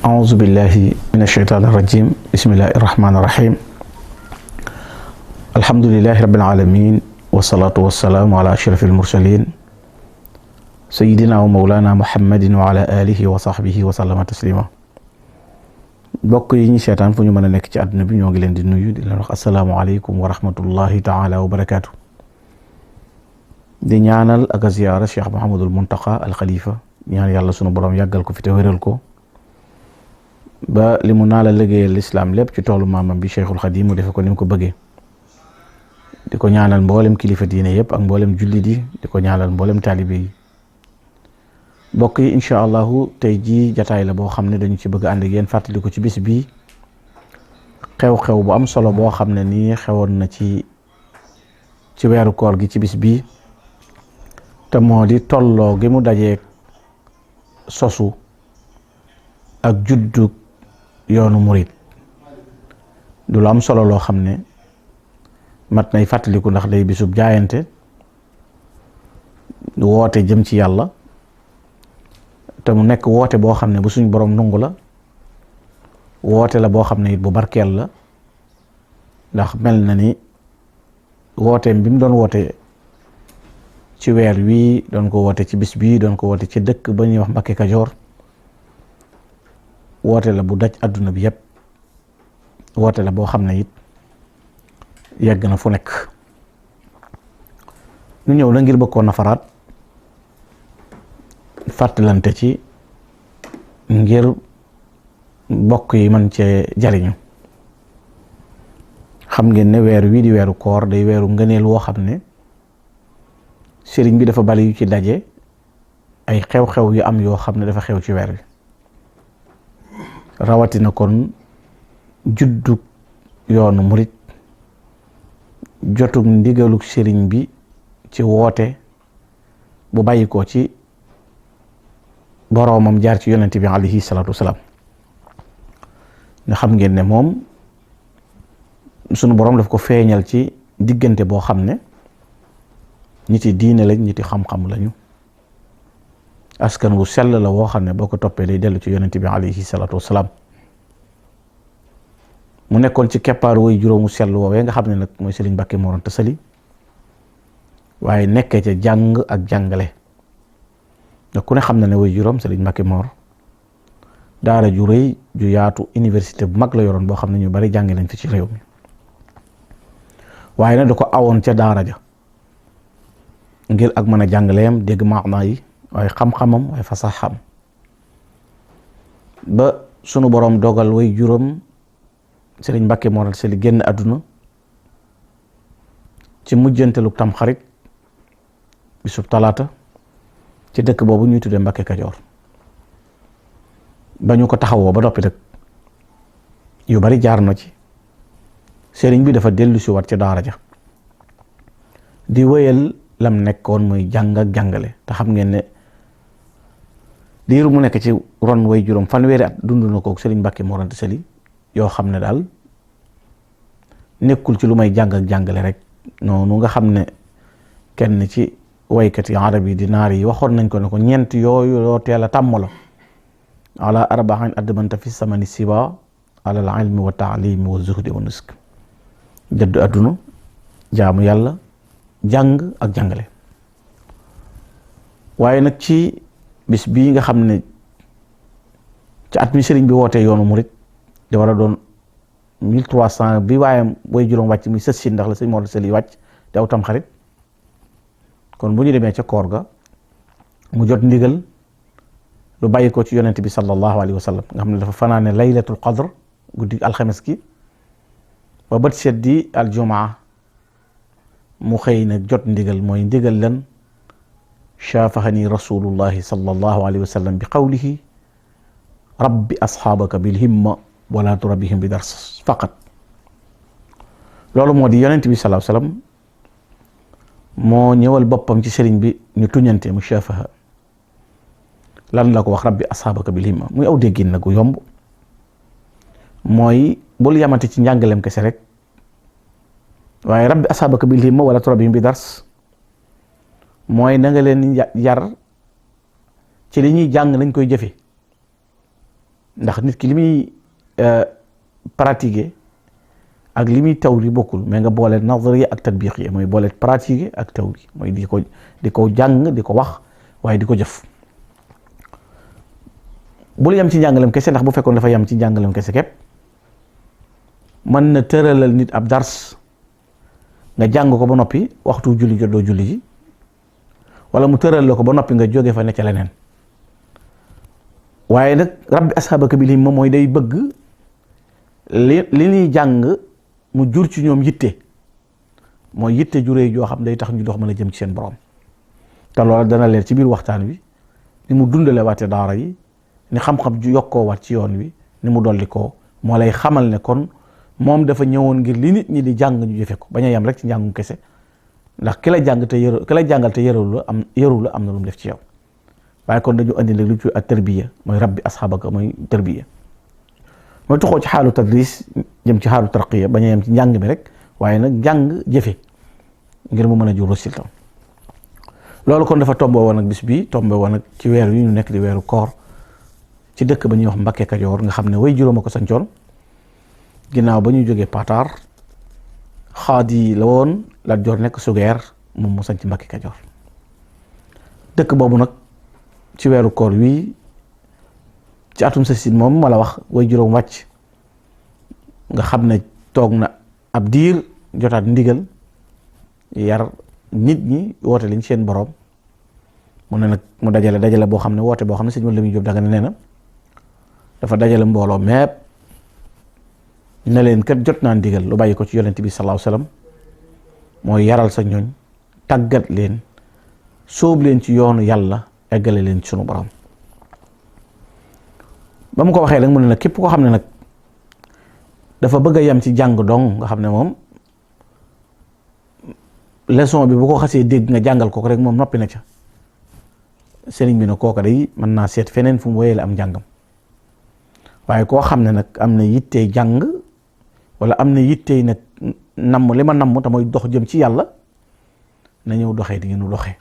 أعوذ بالله من الشيطان الرجيم بسم الله الرحمن الرحيم الحمد لله رب العالمين والصلاة والسلام على أشرف المرسلين سيدنا ومولانا محمد وعلى آله وصحبه وسلم تسليما bokk yi ñu seetaan fu ñu mën a nekk ci àdduna bi ñoo ngi leen di nuyu di leen wax asalaamaaleykum wa rahmatullahi taala wa barakaatu di ñaanal ak a ziyaara Cheikh Mouhamadul Muntaqa al Khalifa ñaan yàlla sunu borom yàggal ko fi te wéral ko ba li mu naa la liggéeyal lislaam lépp ci toolu maamam bi Cheikhul Khadim mu defe ko ni mu ko bëggee di ko ñaanal mboolem kilifa diine yëpp ak mboolem jullit yi di ko ñaanal mboolem taalibe yi bokk yi incha allahu tey jii jataay la boo xam ne dañu ci bëgg ànd ak yéen fàttali ko ci bis bii xew-xew bu am solo boo xam ne nii xewoon na ci weeru koor gi ci bis bii te moo di tolloo gi mu dajeeg sosu ak juddu yoonu murit du lu am solo loo xam ne mat nay fàttaliku ndax day bisub jaayante woote jëm ci yàlla te mu nekk woote boo xam ne bu suñ borom nungu la woote la boo xam ne it bu barkeel la ndax mel na ni wooteem bi mu doon woote ci weer wii doon ko woote ci bis bii doon ko woote ci dëkk ba ñuy wax Mbakke Kajoor woote la bu daj adduna bi yëpp woote la boo xam ne it yegg na fu nekk ñu ñëw la ngir bëgg koo nafaraat fàttalante ci ngir bokk yi mën cee jariñu xam ngeen ne weer wii di weeru koor day weeru ngëneel woo xam ne sëriñ bi dafa bari yu ci daje ay xew-xew yu am yoo xam ne dafa xew ci weer wi rawatina kon juddug yoonu murit jotug ndigalug sëriñ bi ci woote bu bàyyi ko ci boroomam jaar ci yonent bi alayhi salaatu wasalaam nga xam ngeen ne moom sunu boroom daf ko feeñal ci diggante boo xam ne ñiti diine lañ ñiti xam-xam lañu askan wu sell la woo xam ne boo ko toppee day dellu ci yonent bi alayhi salaatu wasalaam mu nekkoon ci keppaar way juróomu sell woowee nga xam ne nag mooy Sëriñ Mbàkke Mor Anta Sali waaye nekkee ca jàng ak jàngale ndax ku ne xam na ne way juróom Sëriñ Mbàkke Mor daara ju rëy ju yaatu université bu mag la yoroon boo xam ne ñu bari jàngi nañ fi ci réew mi waaye nag da ko awoon ca daara ja ngir ak mën a jàngaleem dégg maanaa yi waaye xam-xamam waaye fasaxam ba sunu borom dogal way juróom Sëriñ Mbàkke Mor Anta Sali génn àdduna ci mujjantelu Tamxarit bisub talaata ci dëkk boobu ñuy tuddee Mbakke Kajoor ba ñu ko taxawoo ba noppi nag yu bari jaar na ci sëriñ bi dafa dellu si wat ci daara ja di wéyal lam nekkoon muy jàng ak jàngale te xam ngeen ne diiru mu nekk ci ron way juróom fanweeri at dund na ko Sëriñ Mbàkke Mor Anta Sali yoo xam ne daal nekkul ci lu may jàng ak jàngale rek noonu nga xam ne kenn ci waykat yi arab yi di naar yi waxoon nañ ko ne ko ñeent yooyu loo teel a tàmm la ala arba'in admanta fi samani siba ala al ilmi wa taalimi wa zuhdi wa nusk jëddu adduna jaamu yàlla jàng ak jàngale waaye nag ci bis bii nga xam ne ci at mi sëriñ bi wootee yoonu murit di war a doon 1300 bi waayam booy juróom wàcc muy sës si ndax la sëñ Mor Anta Sali wàcc di aw Tamxarit kon bu ñu demee ca koor ga mu jot ndigal lu bàyyi ko ci yonent bi sallallahu alayhi wa sallam nga xam ne dafa fanaane laylatul qadr guddi alxames gi ba bët set di aljumaa mu xëy na jot ndigal mooy ndigal lan shaafahani rasulullahi sallallahu alayhi wa sallam bi qawlihi rabbi asxaabaka bil himma wala turabbihim bi dars faqat loolu moo di yonent bi sallallahu alayhi wa sallam moo ñëwal boppam ci sëriñ bi ñu tuñante mu shaafaha lan la ko wax rabbi asxaabaka bil himma muy aw déggin nag gu yomb mooy bul yamante ci njàngaleem kese rek waaye rabbi asxaabaka bil himma wala turabbihim bi dars mooy na nga leen yar ci li ñuy jàng nañ koy jëfe ndax nit ki li muy pratiquer ak li muy tawri bokkul, mais nga boole nazariya ak tatbiqiya, mooy boole pratiquer ak tawri, mooy di ko jàng di ko wax waaye di ko jëf. bul yem ci njàngalem kese, ndax bu fekkoon dafa yem ci njàngalem kese képp mën na tëralal nit ab dars nga jàng ko ba noppi waxtu julli jot doo julli ji, wala mu tëral la ko ba noppi nga jóge fa ne ca leneen. waaye nag rabbi ashaabaka bil himma mooy day bëgg li ñuy jàng mu jur ci ñoom yitte, mooy yitte juree joo xam day tax ñu dox mën a jëm ci seen borom. te loolu dana leer ci biir waxtaan wi ni mu dundale waate daara yi, ni xam-xam ju yokkoo waat ci yoon wi, ni mu dolli ko moo lay xamal ne kon moom dafa ñëwoon ngir li nit ñi di jàng ñu jëfe ko, bañ a yem rek ci njàngum kese, ndax ki la jàng te yëru ki la jàngal te yëru la am na lu mu def ci yow. waaye kon dañu andi nag lu ci at tarbiya, mooy rabbi asxaabaka, mooy tarbiya mooy tuxoo ci xaalu tadris jëm ci xaalu tarqiya, bañ a yem ci njàng mi rek waaye nag njàng jëfe ngir mu mën a jur résultat. loolu kon dafa tombé woon ak bis bi, tombé woon ak ci weer wi ñu nekk di weeru koor, ci dëkk ba ñuy wax Mbakke Kajoor nga xam ne way juróom a ko sancoon ginnaaw ba ñu jógee Pataar. xaadi la woon Lat Joor nekk Sugeer, moom mu sanc Mbakke Kajoor. dëkk boobu nag ci weeru koor wi ci atum sasin moom ma la wax way juróom wàcc nga xam ne toog na ab diir jotaat ndigal yar nit ñi woote liñ seen borom. mu ne nag mu dajale boo xam ne woote boo xam ne sëñ Lamin Jóob Dagana nee na dafa dajale mbooloo mépp ne leen kat jot naa ndigal lu bàyyi ko ci yonent bi sallallahu alayhi wasallam, mooy yaral sa ñooñ, tàggat leen, sóob leen ci yoonu yàlla, eggale leen ci sunu borom. ba mu ko waxee rek mu ne nag képp koo xam ne nag dafa bëgg a yem ci jàng dong, nga xam ne moom leçon bi bu ko xasee dégg nga jàngal ko rek moom noppi na ca, sëriñ bi ne kooka day mën naa seet feneen fu mu wéyale am njàngam. waaye koo xam ne nag am na yittey jàng wala am na yittey nag namm li ma namm te mooy dox jëm ci yàlla, na ñëw doxee di ngeen doxee.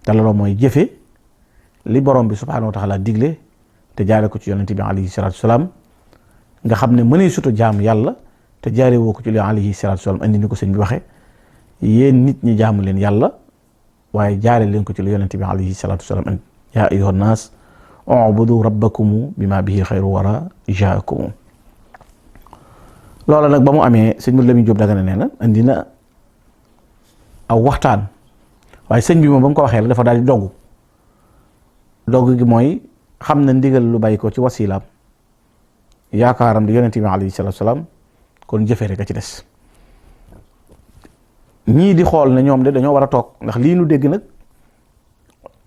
te loolu mooy jëfe li borom bi subhaanahu wa taala digle te jaare ko ci yonente bi alayhi salaatu salaam, nga xam ne mënee suta jaam yàlla te jaare woo ko ci li alayhi salaatu salaam andi ni ko sëñ bi waxee, yéen nit ñi jaamu leen yàlla waaye jaare leen ko ci li yonente bi alayhi salaatu salaam andi. yaa ayyuha nnaas u'budu rabbakum bima bihi xayru wara jaakum. loola nag ba mu amee sëñ Lamin Jóob Dagana nee na andi na aw waxtaan, waaye sëñ bi moom ba mu ko waxee la dafa daal di dogg gi mooy xam na ndigal lu bàyyi ko ci wasilaam, yaakaaram di yonente bi alayhi salaatu salaam, kon jëfee rek a ci des. ñii di xool ne ñoom de dañoo war a toog, ndax lii nu dégg nag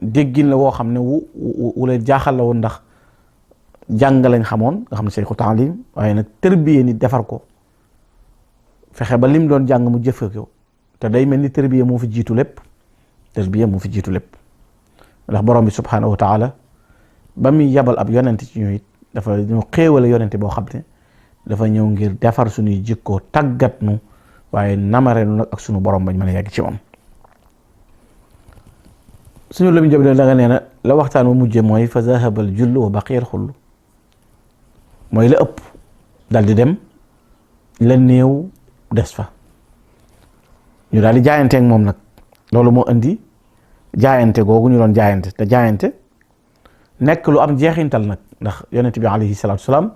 déggin la woo xam ne wu leen jaaxal la woon, ndax jàng lañ xamoon nga xam ne sayxu taalim, waaye nag tërbiye nit defar ko, fexe ba lim doon jàng mu jëfe ko, te day mel ni tërbiye moo fi jiitu lépp. ndax borom bi subhaanahu wa taala ba muy yabal ab yonente ci ñooy dafa ñu xéewale yonente boo xam ne dafa ñëw ngir defar suñuy jikkoo, tàggat nu, waaye namare nu nag ak sunu borom bañ mën a yegg ci moom. suñu Lamin Jóob Dagana nee na la waxtaan wa mujje mooy fa zahabal jullu wa baqiyal xullu, mooy la ëpp dal di dem, la néew des fa. ñu daal di jaayanteeg moom nag, loolu moo indi jaayante googu ñu doon jaayante, te jaayante nekk lu am jeexintal nag, ndax yonent bi alayhi salaatu salaam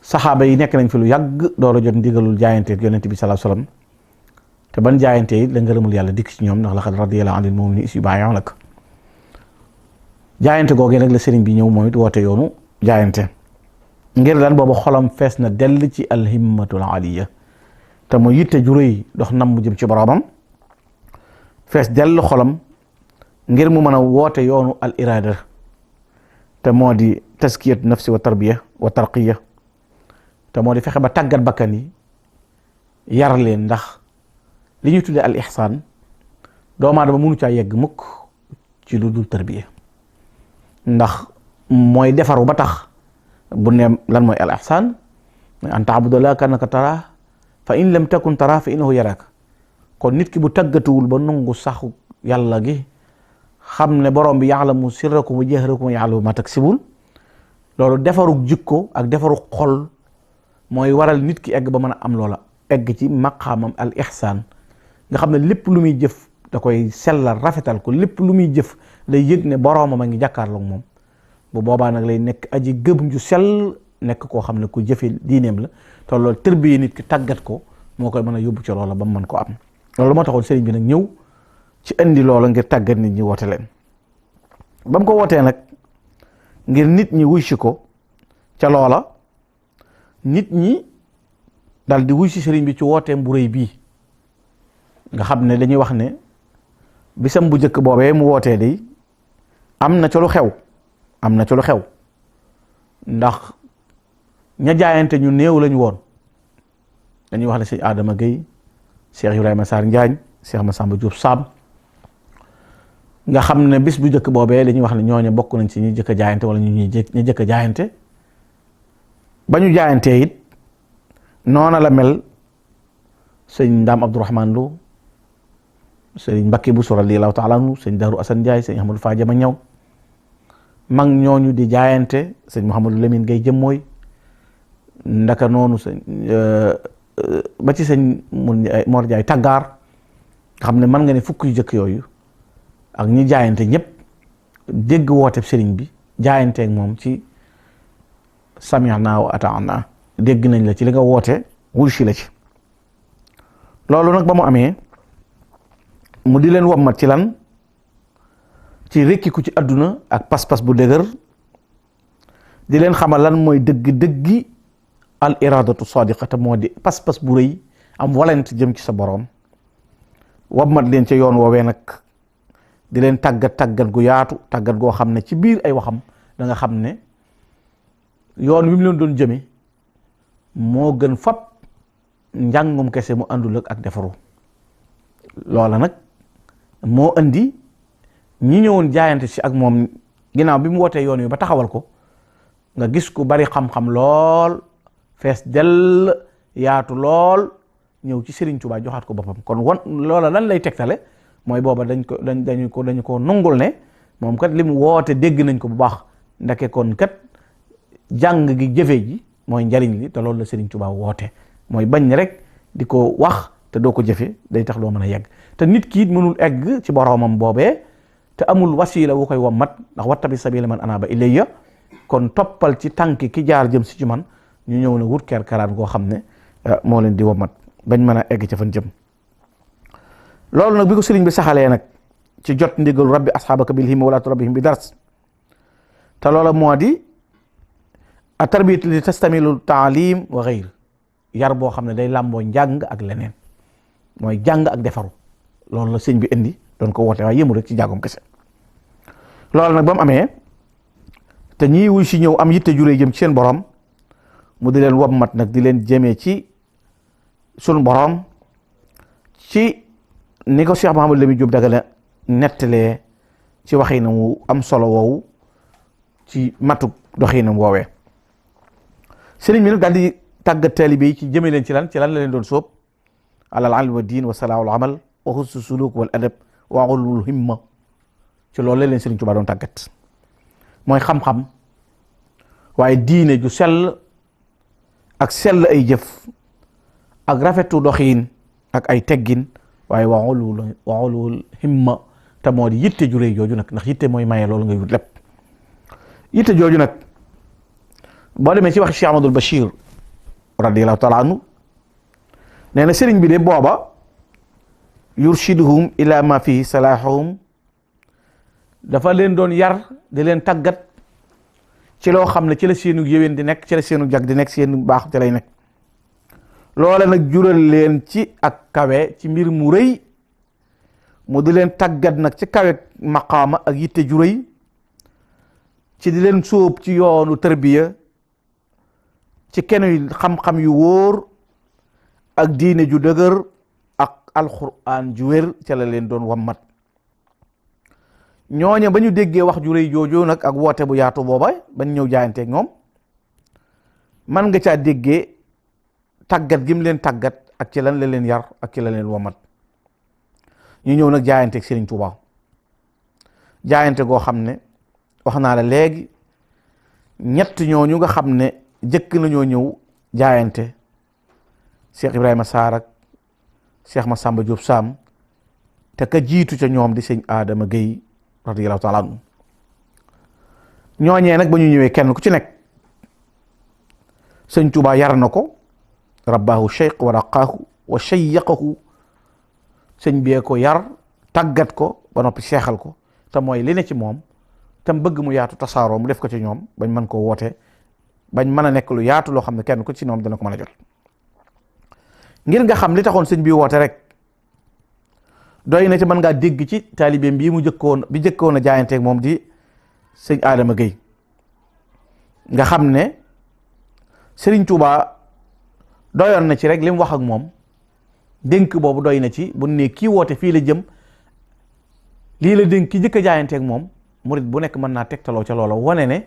saxaaba yi nekk nañ fi lu yàgg door a jot ndigalul jaayanteeg yonent bi salaatu salaam, te ban jaayante yi la ngërëmul yàlla dikk ci ñoom, ndax laqad radiyallahu anil mu'minina iz yubayi'unaka. jaayante googee nag la sëriñ bi ñëw moom it woote yoonu jaayante, ngir lan boobu xolam fees na dell ci alhimmatul aliya, te mu yitte ju rëy dox nam mu jëm ci boromam, fees dell xolam ngir mu mën a woote yoonu al irada, te moo di taskiyat nafsi wa tarbiya wa tarqiya, te moo di fexe ba tàggat bakkan yi, yar leen, ndax li ñuy tuddee al ihsaan doomu aadama mënu caa yegg mukk ci lu dul tarbiya, ndax mooy defaru ba tax bu ne lan mooy al ihsaan, an ta'budallaha ka'annaka taraahu fa in lam takun taraahu fa innahu yaraaka. kon nit ki bu tàggatuwul ba nangu saxu yàlla gi, xam ne borom bi ya'lamu sirrakum wa jahrakum wa ya'lamu ma taksibun, loolu defarug jikko ak defarug xol mooy waral nit ki egg ba mën a am loola, egg ci maqaamam al ihsaan nga xam ne lépp lu muy jëf da koy sellal rafetal ko, lépp lu muy jëf day yëg ne boroomam a ngi jàkkaarloog moom. bu boobaa nag lay nekk aji gëm ju sell, nekk koo xam ne ku jëfe diineem la, te loolu tërbiye nit ki tàggat ko moo koy mën a yóbbu ci loola ba mu mën ko am. loolu moo taxoon sëriñ bi nag ñëw ci indi loola ngir tàggat nit ñi woote leen. ba mu ko wootee nag ngir nit ñi wuy si ko ca loola, nit ñi dal di wuy si sëriñ bi ci wooteem bu rëy bii nga xam ne dañuy wax ne bisam bu njëkk boobee mu wootee day am na ca lu xew, am na ca lu xew ndax ña jaayante ñu néew lañu woon. dañuy wax ne sëñ Adama Gueye, Cheikh Ibrahima Sarr Njaañ, Cheikh Massamba Diop Sam nga xam ne bis bu njëkk boobee dañuy wax ne ñooñu bokk nañ ci ñi jëkk a jaayante wala ñu jëkk a jaayante. ba ñu jaayantee it noona la mel sëñ Ndaam Abdourahman Lo, sëñ Mbakke Bousso radiyallahu taala anhu, sëñ Daaru Asan Njaay, sëñ Ahmadou Fadiama Ñaw, mag ñooñu di jaayante, sëñ Mouhamadou Lamine Gay Jëmmooy, ndaka noonu sëñ ba ci sëñ Mor Jaay Taggaar nga xam ne mën nga ne fukk yu jëkk yooyu ak ñi jaayante ñëpp dégg woote sëriñ bi jaayanteeg moom ci sami'na wa ata'na, dégg nañ la ci li nga woote wuy si la ci. loolu nag ba mu amee mu di leen wommat ci lan, ci rekkiku ci àdduna ak pas-pas bu dëgër, di leen xamal lan mooy dëgg-dëggi al iradatu sadiqata, moo di pas-pas bu rëy am volonté jëm ci sa boroom. wommat leen ca yoon woowee nag di leen tàggat gu yaatu, tàggat goo xam ne ci biir ay waxam da nga xam ne yoon wi mu leen doon jëme moo gën fap njàngum kese mu àndul ak defaru. loola nag moo indi ñi ñëwoon jaayante si ak moom ginnaaw bi mu wootee yoon wi ba taxawal ko, nga gis ku bari xam-xam lool, fees dell, yaatu lool, ñëw ci Serigne Touba joxaat ko boppam. kon loola lan lay tegtale mooy booba dañu ko nungul ne moom kat li mu woote dégg nañ ko bu baax, ndake kon kat jàng gi jëfe ji mooy njariñ li, te loolu la Serigne Touba woote, mooy bañ rek di ko wax te doo ko jëfe day tax doo mën a yegg. te nit ki it mënul egg ci boroomam boobee te amul wasiila wu koy wommat, ndax wattabi sabila man anaaba ilayya. kon toppal ci tànk ki jaar jëm si ci man, ñu ñëw na wut kerkaraan goo xam ne moo leen di wommat bañ mën a egg ca fan jëm. loolu nag bi ko sëriñ bi saxalee nag ci jot ndigal rabbi asxaabaka bil himma wala turabbihim bi dars, te loola moo di a tarbiyatu li tastamilu taalim wa xayr, yar boo xam ne day làmboo njàng ak leneen, mooy jàng ak defaru. loolu la sëñ bi indi doon ko woote, waaye yëmu rek ci jàngum kese. loolu nag ba mu amee te ñii wuy si ñëw am yitte juree jëm ci seen borom, mu di leen wommat nag di leen jëmee ci sunu borom ci ni ko Cheikh Mouhamadou Lamine Diop Dagana nettalee ci waxinam wu am solo woowu, ci matuk doxinam woowee. sëriñ bi nag daal di tàggat taalibe yi ci jëme leen ci lan la leen doon sóob, alal ilmi wa diin wa salaahul amal wa husnu suluk wal adab wa ulul himma. ci loolu la leen Sëriñ Tuubaa doon tàggat, mooy xam-xam, waaye diine ju sell ak sell ay jëf ak rafetu doxiin ak ay teggin, waaye wa ulul himma, te moo di yitte ju rëy jooju nag, ndax yitte mooy maye loolu ngay wut lépp. yitte jooju nag boo demee ci wax Cheikh Amadou Bachir radiyallahu taala anhu, nee na sëriñ bi de booba yurshiduhum ila ma fihi salahum, dafa leen doon yar di leen tàggat ci loo xam ne ci la seenu yéwén di nekk, ci la seenu jag di nekk, seenu baax ci lay nekk. loola nag jural leen ci ak kawe ci mbir mu rëy, mu di leen tàggat nag ci kawe maqaama ak yitte ju rëy, ci di leen sóob ci yoonu tarbiya, ci kenn xam-xam yu wóor ak diine ju dëgër ak alquran ju wér, ca la leen doon wammat. ñooña ba ñu déggee wax ju rëy jooju nag ak woote bu yaatu booba bañ ñëw jaayanteeg ñoom, man nga caa déggee tàggat gi mu leen tàggat ak ci lan la leen yar ak ci la leen wammat. ñu ñëw nag jaayanteeg Serigne Touba, jaayante goo xam ne wax naa la léegi ñett ñooñu nga xam ne jëkk nañoo ñëw jaayante Cheikh Ibrahima Sarr ak Cheikh Massamba Diop Sam te ka jiitu ca ñoom di sëñ Adama Gueye radiyallahu taala anhu ñooñee nag ba ñu ñëwee kenn ku ci nekk sëñ Tuubaa yar na ko rabbaahu cheikh wa raqaahu wa shayyaqahu sëñ bee ko yar tàggat ko ba noppi seexal ko te mooy li ne ci moom tam bëgg mu yaatu tasaaroo mu def ko ci ñoom bañ mën koo woote bañ mën a nekk lu yaatu loo xam ne kenn ku ci ñoom dana ko mën a jot ngir nga xam li taxoon sëñ bi woote rek doy na ci mën ngaa dégg ci taalibeem bii mu jëkkoon a jaayanteeg moom di sëñ Adama Gueye nga xam ne Sëriñ Tuubaa doyoon na ci rek li mu wax ak moom dénk boobu doy na ci bu ne kii woote fii la jëm lii la dénk ki jëkk a jaayanteeg moom murit bu nekk mën naa tegtaloo ca loola wane ne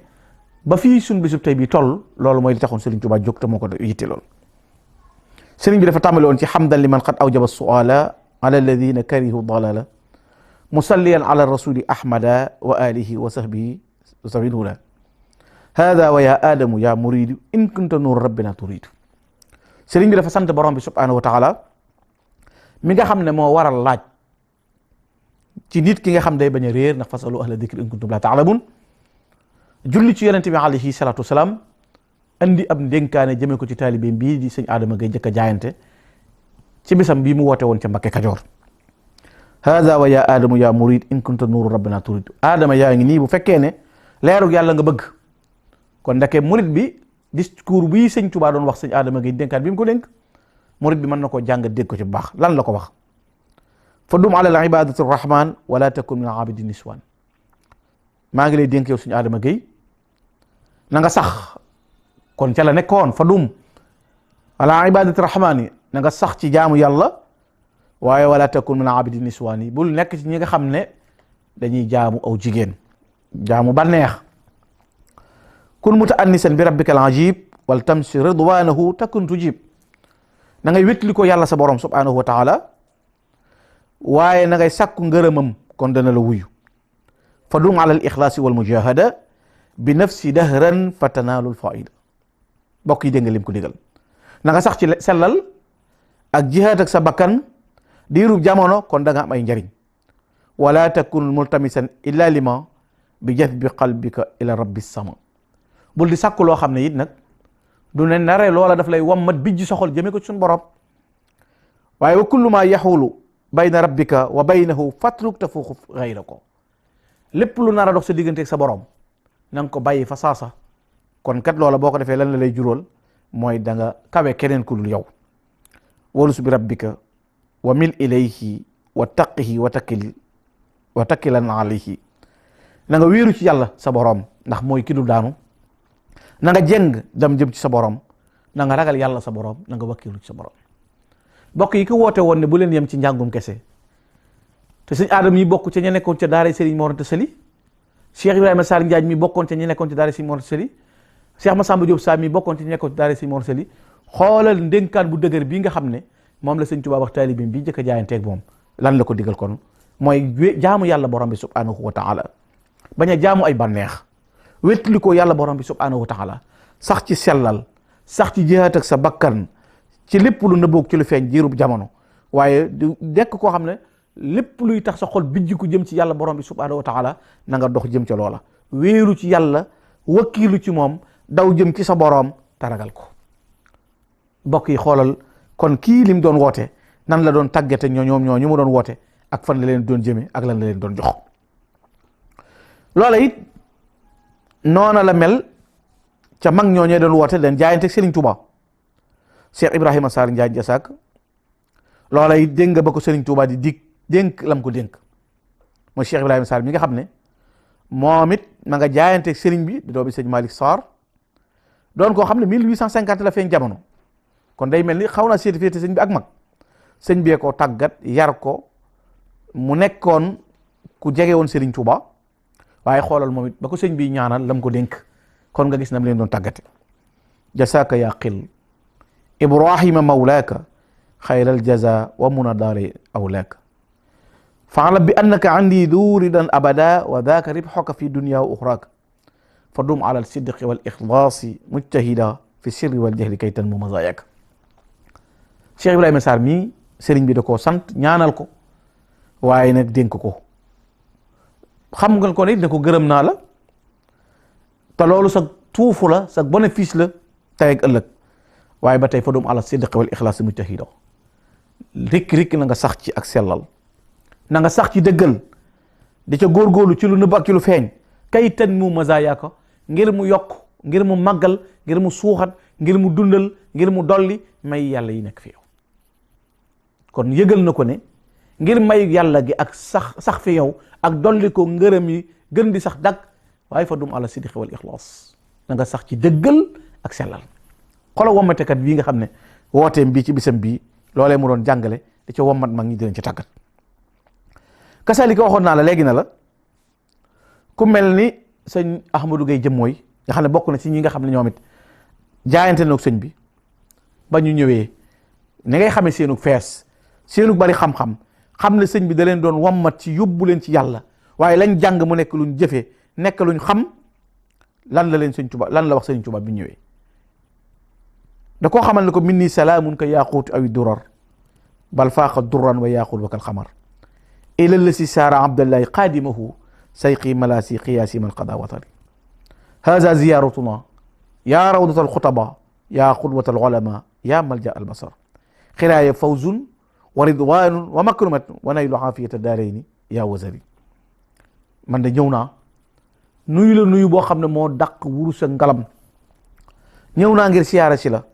ba fii suñ bisub tey bi toll loolu mooy li taxoon Sëriñ Tuubaa jóg te moo ko yitte lool sëriñ bi dafa tàmbali woon ci hamdan liman qad awjaba suala ala alladina karihu dalala musalliyan ala rasuli ahmada wa alihi wa sahbihi huda hada wa ya adamu ya muridu in kunta nuur rabbina turidu sëriñ bi dafa sant borom bi subhanahu wa taala mi nga xam ne moo waral laaj ci nit ki nga xam day bañ a réer ndax fasalu ahla dikri in kuntum la taalamun julli ci yonente bi alayhi salatu wasalaam andi ab ndénkaane jëmee ko ci taalibeem bii di sëñ Adama Gueye jëkk a jaayante ci bisam bii mu woote woon ca Mbakke Kajoor hada wa ya adamu ya murid in kunta nuuru rabbina turid Adama yaa ngi nii bu fekkee ne leerug yàlla nga bëgg kon ndeke murid bi discours bii sëñ Tuubaa doon wax sëñ Adama Gueye dénkaan bi mu ko dénk murid bi mën na koo jàng dégg ko ci bu baax lan la ko wax fa dum ala al ibadati rahman wala takun min abidi niswan maa ngi lay dénk yow sëñ Adama Gueye na nga sax kon ca la nekkoon fa dum ala ibadati rahmani na nga sax ci jaamu yàlla waaye wala takun min abidi niswani bul nekk ci ñi nga xam ne dañuy jaamu aw jigéen jaamu bànneex kun mutaannisan bi rabbika al ajib wal tamsi ridwanahu takun tujib na ngay wétli ko yàlla sa borom subhanahu wa taala waaye na ngay sàkku ngërëmam kon dana la wuyu fa dum ala al ixlaasi wal mujahada bi nafsi dahran fa tanaalul faida bokk yi dégg nga lim ko digal na nga sax ci sellal ak jihaad ak sa bakkan diirub jamono kon da nga am ay njariñ wala takun multamisan illa lima bi jadbi qalbika ila rabbi sama bul di sàkku loo xam ne it nag du ne nare loola daf lay wammat bijji soxol jëme ko ci suñu borom waaye wa kullu ma yaxulu bayna rabbika wa baynahu fatruk tafuuxu xayra ko lépp lu nar a dox sa diggante ak sa borom na nga ko bàyyi fa saasa kon kat loola boo ko defee lan la lay juróol mooy da nga kawe keneen ku dul yow walus bi rabbika wa mil ilayhi wa taqihi wa takkilan alayhi na nga wéeru ci yàlla sa borom ndax mooy ki dul daanu na nga jeng dem jëm ci sa borom na nga ragal yàlla sa borom na nga wakkilu ci sa borom bokk yi ko woote woon ne bu leen yem ci njàngum kese te sëñ Adam yi bokk ca ña nekkoon ca daara Serigne Mor Anta Sali Cheikh Ibrahima Sarr Ndiaye mi bokkoon ca ña nekkoon ca daara Serigne Mor Anta Sali Cheikh Massamba Diop Sam mi bokkoon ca ña nekkoon ca daara Serigne Mor Anta Sali xoolal ndénkaan bu dëgër bii nga xam ne moom la sëñ Tuubaa wax taalibeem bi jëkk a jaayanteeg moom lan la ko digal kon mooy jaamu yàlla borom bi subhanahu wa taala bañ a jaamu ay bànneex wétli ko yàlla borom bi subhanahu wa taala sax ci sellal sax ci jihaat ak sa bakkan ci lépp lu nëbboog ci lu feeñ jiirub jamono waaye du nekk koo xam ne lépp luy tax sa xol bijji ko jëm ci yàlla borom bi subhanahu wa taala na nga dox jëm ca loola wéeru ci yàlla wakkiilu ci moom daw jëm ci sa borom taragal ko bokk yi xoolal kon kii lim doon woote nan la doon tàggate ñoom ñu mu doon woote ak fan la leen doon jëme ak lan la leen doon jox loola it noona la mel ca mag ñooñee doon woote leen jaayante Serigne Touba Cheikh Ibrahima Sarr Ndiaye Jasak loola it dégg nga ba ko Serigne Touba di dig dénk lam ko dénk mooy Cheikh Ibrahima Sarr mi nga xam ne moom it ma nga jaayante Serigne bi di doomi Serigne Malick Sarr doon koo xam ne 1850 la feeñ jamono kon day mel ni xaw naa seeti féete sëñ bi ak mag sëñ bee ko tàggat yar ko mu nekkoon ku jege woon Serigne Touba waaye xoolal moom it ba ko sëñ bi ñaanal lam ko dénk kon nga gis nam leen doon tàggate jasaka ya qil ibrahima mawlaaka xayral jaza wa muna daari awlaaka fa'lam bi annaka andi du ridan abada wa daaka ribxuka fi dunya wa uxraaka fa dum ala al sidqi wal ixlaasi mujtahida fi sirri wal jahri kay tan mu mazaayak. Cheikh Ibrahima Sarr mii sëriñ bi da koo sant ñaanal ko waaye nag dénk ko, xam nga ko ne ko gërëm naa la te loolu sa tuufu la, sa bénéfice la tey ak ëllëg, waaye ba tey fa dum ala sidqi wal ixlaasi mujtahida, rikk na nga sax ci ak sellal, na nga sax ci dëggal, di ca góorgóorlu ci lu nëbb ak ci lu feeñ, kay tan mu mazaayaaka, ngir mu yokk, ngir mu màggal, ngir mu suuxat, ngir mu dundal, ngir mu dolli may yàlla yi nekk fi yow. kon yëgal na ko ne ngir may yàlla gi ak sax fi yow ak dolli ko ngërëm yi gën di sax dagg, waaye fa dum ala sidqi wal ixlaas, na nga sax ci dëggal ak sellal. xoolal wommatekat bii nga xam ne wooteem bii ci bisam bii loolee mu doon jàngale da ca wommat mag ñi di leen ci tàggat. kasaalika waxoon naa la léegi na la ku mel ni sëñ Ahmadou Gaye Jëmmooy nga xam ne bokk na ci ñi nga xam ne ñoom it jaayante na ak sëñ bi ba ñu ñëwee ni ngay xamee seenu fees, seenu bari xam-xam, xam ne sëñ bi da leen doon wommat ci yóbbu leen ci yàlla, waaye lañ jàng mu nekk luñ jëfee, nekk luñ xam. lan la leen sëñ Tuubaa lan la wax sëñ Tuubaa bi ñëwee da koo xamal ne ko minni salaamun ka yaaquuti awi durar bal faaqa durran wa yaaqul wa kal xamar ila lasi saara abdallahi qaadimahu sayqi malaasi qiyaasi mal qada watari haza ziyaratuna ya rawdata alxutaba ya qudwata alulama ya malja albasar xiraaya fawzun wa ridwanun wa makrumatun wa naylu aafiyata daarayni ya wazari. man de ñëw naa nuyu la nuyu boo xam ne moo dàq wurus ak ngalam, ñëw naa ngir siyaara si la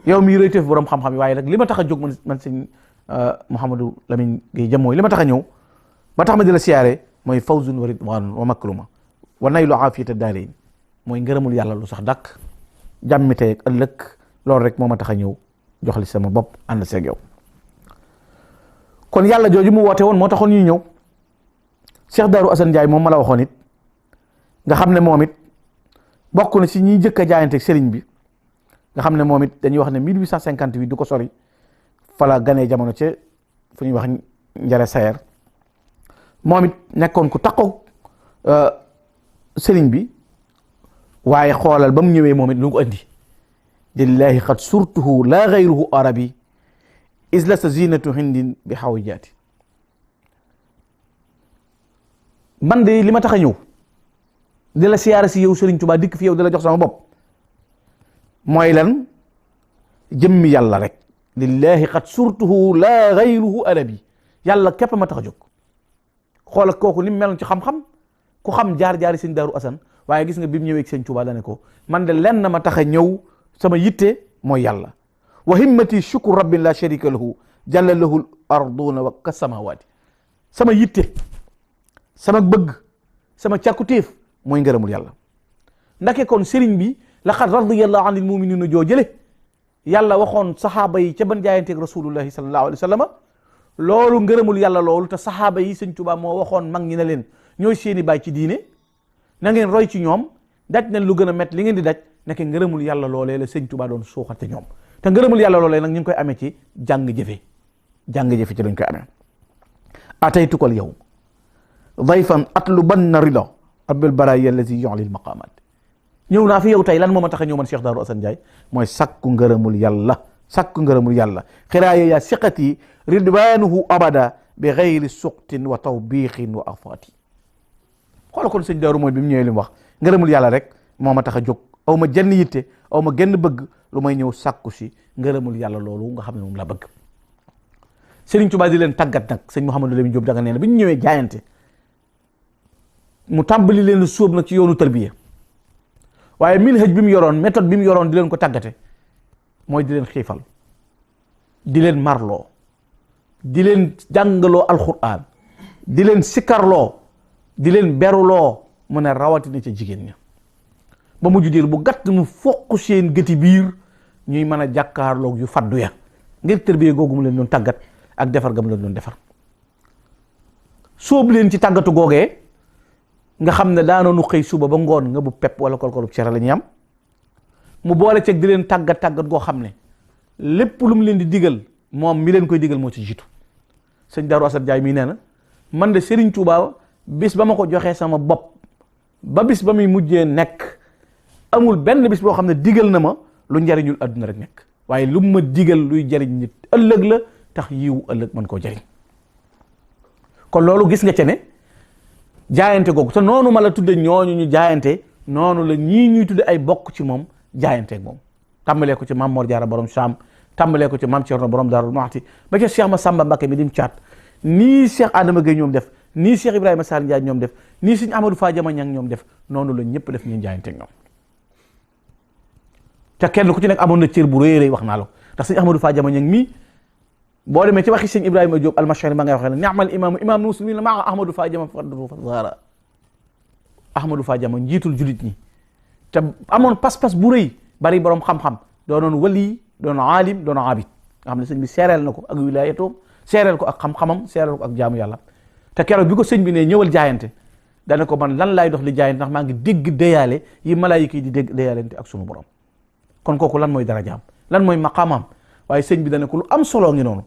yow mii rëy teef borom xam-xam yi, waaye nag li ma tax a jóg man sëñ Mouhamadou Lamine Gueye Jëmmooy li ma tax a ñëw ba tax ma di la siyaare mooy fawzun wa ridwanun wa makruma wa naylu aafiyata daarayni, mooy ngërëmul yàlla lu sax dàq, jàmmi tey ak ëllëg. loolu rek moo ma tax a ñëw jox li sama bopp ànd seeg yow. kon yàlla jooju mu woote woon moo taxoon ñuy ñëw. Cheikh Darou Assane Ndiaye moom ma la waxoon it nga xam ne moom it bokk na si ñiy jëkk a jaayante sëriñ bi, nga xam ne moom it dañuy wax ne 1858 du ko sori fa la ganee jamono ca fu ñuy wax Njare Sayer. moom it nekkoon ku taxaw sëriñ bi, waaye xoolal ba mu ñëwee moom it lu ko andi lillahi qad surtuhu la gayruhu arabi isla sa zinatu hindin bi xawijaati. man de li ma tax a ñëw di la siyaara si yow Sëriñ Tuubaa dikk fi yow di la jox sama bopp mooy lan? jëmmi yàlla rek. lillahi qad surtuhu la gayruhu arabi, yàlla képp ma tax a jóg. xoola kooku ni mu meloon ci xam-xam, ku xam jaar-jaari sëñ Daaru Asan, waaye gis nga bi mu ñëwee ak sëñ Tuubaa dane ko man de lenn ma tax a ñëw, sama yitte mooy yàlla. wa himmati shukru rabbin la sharika lahu jalla lahu l arduna wa kasamawaati. sama yitte, sama bëgg, sama càkkutéef mooy ngërëmul yàlla. ndake kon sëriñ bi laqad radiyallahu anil muminina joo jële yàlla waxoon saxaaba yi ca ban jaayanteeg rasulullahi sallallahu alayhi wa sallam, loolu ngërëmul yàlla loolu, te saxaaba yi sëñ Tuubaa moo waxoon mag ñi ne leen ñooy seeni baay ci diine, na ngeen roy ci ñoom, daj nañ lu gën a métti li ngeen di daj, nekk ngërëmul yàlla loolee la sëñ Tuubaa doon suuxate ñoom. te ngërëmul yàlla loolee nag ñu ngi koy amee ci jàng jëfe ci lañ koy amee. ataytukal yow dayfan atlubanna rida abel baraya allazi yu'li al maqamat. ñëw naa fi yow tey lan moo ma tax a ñëw man Cheikh Darou Assane Ndiaye mooy sakku ngërëmul yàlla, xiraaya ya siqati ridwanuhu abada bi gayri suqtin wa tawbiixin wa afaati. xoola kon sëñ Darou mooy bi mu ñëwee li mu wax ngërëmul yàlla rek moo ma tax a jóg, aw ma jenn yitte, aw ma genn bëgg lu may ñëw sàkku si ngërëmul yàlla loolu nga xam ne moom la bëgg. Sëriñ Tuubaa di leen tàggat nag, sëñ Mouhamadou Lamine Diop Dagana nee na bi ñu ñëwee jaayante mu tàmbali leen sóob nag ci yoonu tarbiya, waaye minhaj bi mu yoroon, méthode bi mu yoroon di leen ko tàggate mooy di leen xiifal, di leen marloo, di leen jàngaloo alquran, di leen sikkarloo, di leen beruloo, mu ne rawatina ca jigéen ña. ba mujj diir bu gàtt mu fokk seen gëti biir ñuy mën a jàkkaarloog yu faddu ya ngir tarbiya googu mu leen doon tàggat ak defar ga mu leen doon defar. sóob leen ci tàggatu googee nga xam ne daanoonu xëy suba ba ngoon nga bu pepp wala kolkolub cere la ñuy am, mu boole ceeg di leen tàggat goo xam ne lépp lu mu leen di digal moom mi leen koy digal moo ci jiitu. sëñ Darou Assane Ndiaye mii nee na man de Serigne Touba bis ba ma ko joxee sama bopp ba bis ba muy mujjee nekk amul benn bis boo xam ne digal na ma lu njariñul adduna rek nekk, waaye lu ma digal luy jariñ nit ëllëg la tax yiwu ëllëg mën koo jariñ. kon loolu gis nga ca ne jaayante googu te noonu ma la tudde ñooñu ñu jaayante noonu la ñii ñuy tudde ay bokk ci moom jaayanteeg moom, tàmbalee ko ci Maam Mor Jaara borom Saam, tàmbalee ko ci Maam Cerno borom Daaru Muxti ba ca Cheikh Massamba Mbacké mi dim caat, nii Cheikh Adama Gueye ñoom def, nii Cheikh Ibrahima Sall Ndiaye ñoom def, nii Sëñ Amadou Fa Jama Ñang ñoom def, noonu la ñëpp def ñu jaayanteeg ñoom. te kenn ku ci nekk amoon na cër bu rëy rëy wax naa la ko ndax Sëñ Amadou Fa Jama Ñang mii boo demee ci waxi Sëñ Ibrahima Diop almashari ma ngay waxee ne ni'mal imam muslimin maa Ahmadou Fa Jama faddu fa zara. Ahmadou Fa Jama njiitul julit ñi te amoon pas-pas bu rëy, bari borom xam-xam, doonoon wali, doon aalim, doon abid, nga xam ne sëñ bi seereel na ko ak wilaayatoom, seereel ko ak xam-xamam, seereel ko ak jaamu yàlla. te keroog bi ko sëñ bi ne ñëwal jaayante dana ko man lan laay dox li jaayante ndax maa ngi dégg déyaale yi malaayika yi di dégg déyaalente ak sunu borom. kon kooku lan mooy darajaam, lan mooy maqaamam, waaye sëñ bi dana ko lu am solo ngi noonu,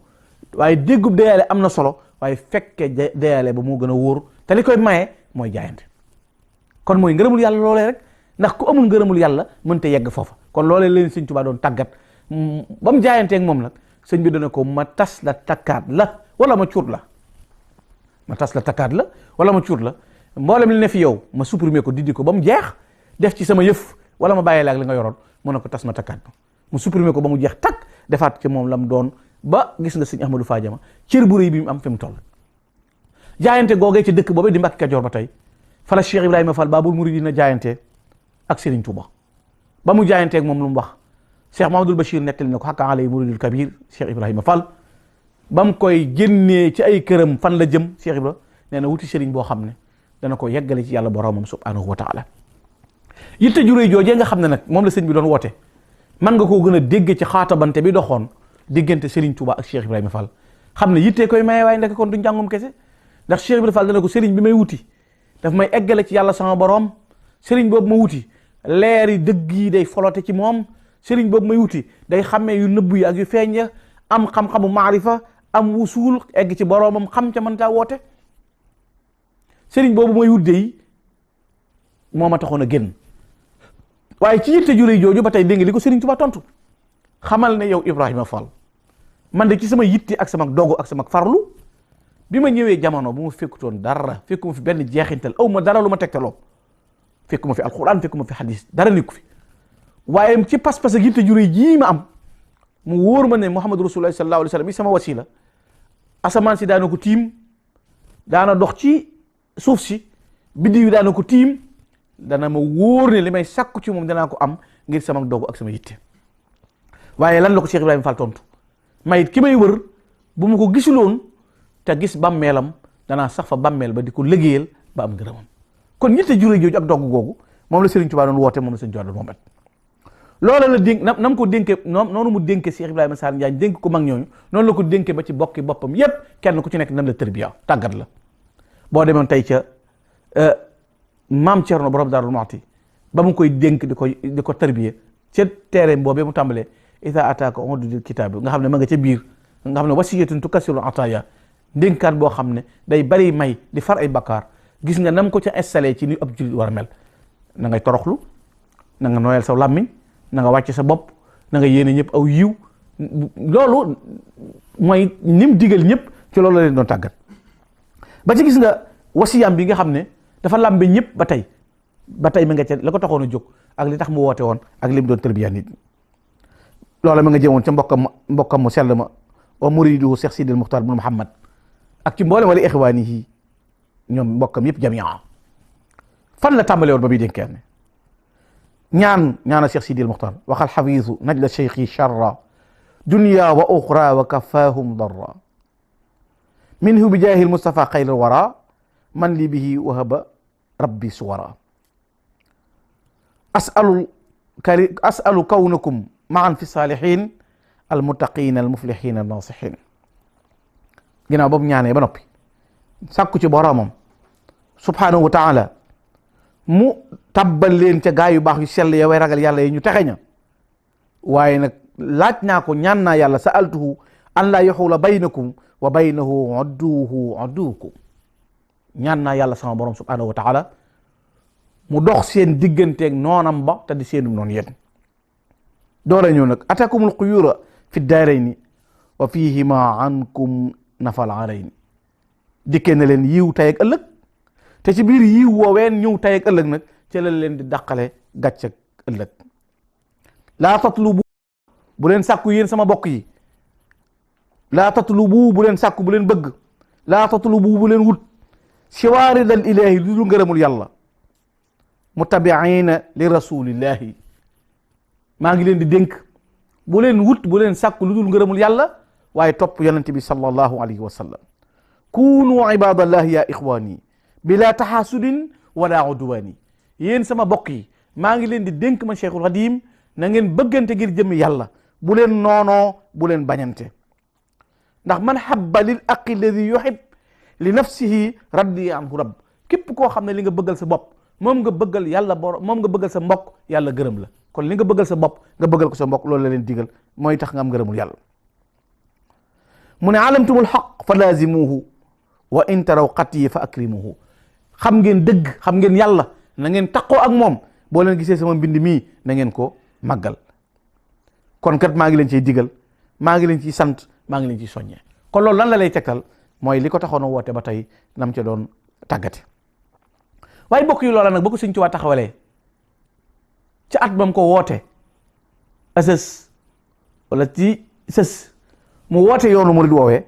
waaye déggub déyaale am na solo, waaye fekke déyaale ba moo gën a wóor te li koy maye mooy jaayante. kon mooy ngërëmul yàlla loolee rek, ndax ku amul ngërëmul yàlla mënta yegg foofa. kon loolee leen sëñ Tuubaa doon tàggat ba mu jaayanteeg moom nag sëñ bi dana ko ma tas la takkaat la wala ma cuut la, ma tas la takkaat la wala ma cuut la, mboolem li ne fi yow ma supprimer ko dindi ko ba mu jeex, def ci sama yëf wala ma bàyyee la ak li nga yoroon, mu ne ko tas ma takkaat mu supprimer ko ba mu jeex takk, defaat ci moom la mu doon ba gis nga sëñ Ahmadou Fa Jama cër bu rëy bi mu am fi mu toll. jaayante googee ci dëkk boobu di Mbàkke Kajoor ba tey fa la Cheikh Ibrahima Fall Baabul Muridiina jaayante ak Serigne Touba ba mu jaayanteeg moom lu mu wax Cheikh Mahamadul Bachir nettali na ko xakka alay muridul kabir Cheikh Ibrahima Fall ba mu koy génnee ci ay këram fan la jëm Cheikh Ibra nee na wuti Serigne boo xam ne dana ko yeggale ci yàlla boromam subhanahu wa taala. yitte ju rëy joojee nga xam ne nag moom la sëñ bi doon woote man nga koo gën a dégg ci xaatabante bi doxoon diggante Serigne Touba ak Cheikh Ibrahima Fall xam ne yittee koy maye waaye ndek kon du njàngum kese, ndax Cheikh Ibrahima Fall dana ko Serigne bi may wuti daf may eggale ci yàlla sama borom, Serigne boobu ma wuti leeri dëgg yi day folote ci moom, Serigne boobu may wuti day xàmmee yu nëbb yi ak yu feeñ ya, am xam-xamu maarifa, am wusuul egg ci boromam, xam ca mën taa woote. Serigne boobu may wut yi moo ma taxoon a génn. waaye ci yitte ju rëy jooju ba tey dégg nga li ko Serigne Touba tontu, xamal ne yow Ibrahima Fall man de ci sama yitte ak sama dogu ak sama farlu bi ma ñëwee jamono bu ma fekkutoon dara, fekkuma fi benn jeexintal, aw ma dara lu ma tegtaloo, fekkuma fi alquran, fekkuma fi hadis, dara nekku fi, waaye ci pas-pas ak yitte ju rëy jii ma am mu wóor ma ne Muhammadu Rasulullah sallallahu alayhi wa sallam yi sama wasila, asamaan si daana ko tiim, daana dox ci suuf si, biddiw yi daana ko tiim, dana ma wóor ne li may sàkku ci moom danaa ko am ngir sama dogu ak sama yitte. waaye lan la ko Cheikh Ibrahima Fall tontu, mayit ki may wër bu ma ko gisuloon te gis bàmmeelam danaa sax fa bàmmeel ba di ko liggéeyal ba am ngërëmam. kon yitte ju rëy jooju ak dogg googu moom la Serigne Touba doon woote, moom la Serigne Touba doon wombat. loola la dénk nam ko dénkee noonu mu dénkee Cheikh Ibrahima Sarr Ndiaye dénk ko mag ñooñu, noonu la ko dénkee ba ci bokki boppam yépp, kenn ku ci nekk nan la tërbiya tàggat la. boo demoon tey ca maam Cerno borom Daaru Muxti ba mu koy dénk di ko tërbiya ca teere boobee mu tàmbalee ida ataaka ududil kitaab nga xam ne ma nga ca biir, nga xam ne wasiyatun tukassiru ataaya, dénkaan boo xam ne day bari may di far ay bakkaar. gis nga nam ko ca installé ci ni ab jullit war a mel, na ngay toroxlu, na nga nooyal sa làmmiñ, na nga wàcce sa bopp, na nga yéene ñëpp aw yiw. loolu mooy nim digal ñëpp ci loolu la leen doon tàggat. ba ci gis nga wasiyam bi nga xam ne dafa làmbe ñëpp ba tey mi nga ca la ko taxoon a jóg ak li tax mu woote woon ak li mu doon tërbiya nit. loola mi nga jëmoon ca mbokkam mu sell ma wa muridu Cheikh Sidil Muxtar bin Muhammad ak ci mboolem wala ixwaani yi ñoom mbokkam yëpp jamia. fan la tàmbale woon ba muy dénkeen ñaana Cheikh Sidil Muxtar waxal xafiisu najla cheikhi charra dunya wa uxra wa kafaahum darra minhu bi jaahil Mustafa xayral wara man li bihi wahaba rabbi suwara asalu kawnakum maan fi saalihin almuttaqin almuflihin alnasihin. ginnaaw boobu ñaanee ba noppi sàkku ci boromam subhanahu wa taala mu tabbal leen ca gaa yu baax yu sell ya way ragal yàlla yi ñu texe ña. waaye nag laaj naa ko, ñaan naa yàlla sa'altuhu an laa yaxuula baynakum wa baynahu udduukum, ñaan naa yàlla sama borom subhanahu wa taala mu dox seen digganteeg noonam ba te di seenum noonu yéen doora ñëw nag atakumul xuyura fi daarayni wa fihima ankum nafal alayni dikkee na leen yiw tay ak ëllëg te ci biir yiw wooween ñëw tay ak ëllëg nag ci la leen di dàqale gàcc ak ëllëg laa tatlubu bu leen sàkku yéen sama bokk yi laa tatlubu bu leen sàkku bu leen bëgg laa tatlubu bu leen wut siwaaridal ilaahi lu dul ngërëmul yàlla mutabiina li rasulillahi maa ngi leen di dénk bu leen wut bu leen sàkku lu dul ngërëmul yàlla waaye topp yonente bi sallallahu alayhi wa sallam kunu ibadallahi ya ixwaani bila taxaasudin wala udwaani yéen sama bokk yi maa ngi leen di dénk ma Cheikhul Xadim na ngeen bëggante ngir jëmmi yàlla bu leen noonoo bu leen bañante ndax man habba lil aqi alladi yuhib li nafsihi raddi anhu rabb képp koo xam ne li nga bëggal sa bopp moom nga bëggal yàlla borom moom nga bëggal sa mbokk yàlla gërëm la kon li nga bëggal sa bopp nga bëggal ko sa mbokk loolu la leen digal mooy tax nga am gërëmul yàlla mu ne alamtumul xaq fa laazimuhu wa in taraw xatiyi fa akrimuhu xam ngeen dëgg xam ngeen yàlla na ngeen taqoo ak moom boo leen gisee sama mbind mii na ngeen ko màggal kon kat maa ngi leen ciy digal maa ngi leen ciy sant maa ngi leen ciy soññee kon loolu lan la lay tegtal mooy li ko taxoon a woote ba tey nam ca doon tàggate waaye bokk yi loola nag boo ko Sëñ Tuubaa taxawalee ci at bam ko woote asës wala ci sës mu woote yoonu murid woowee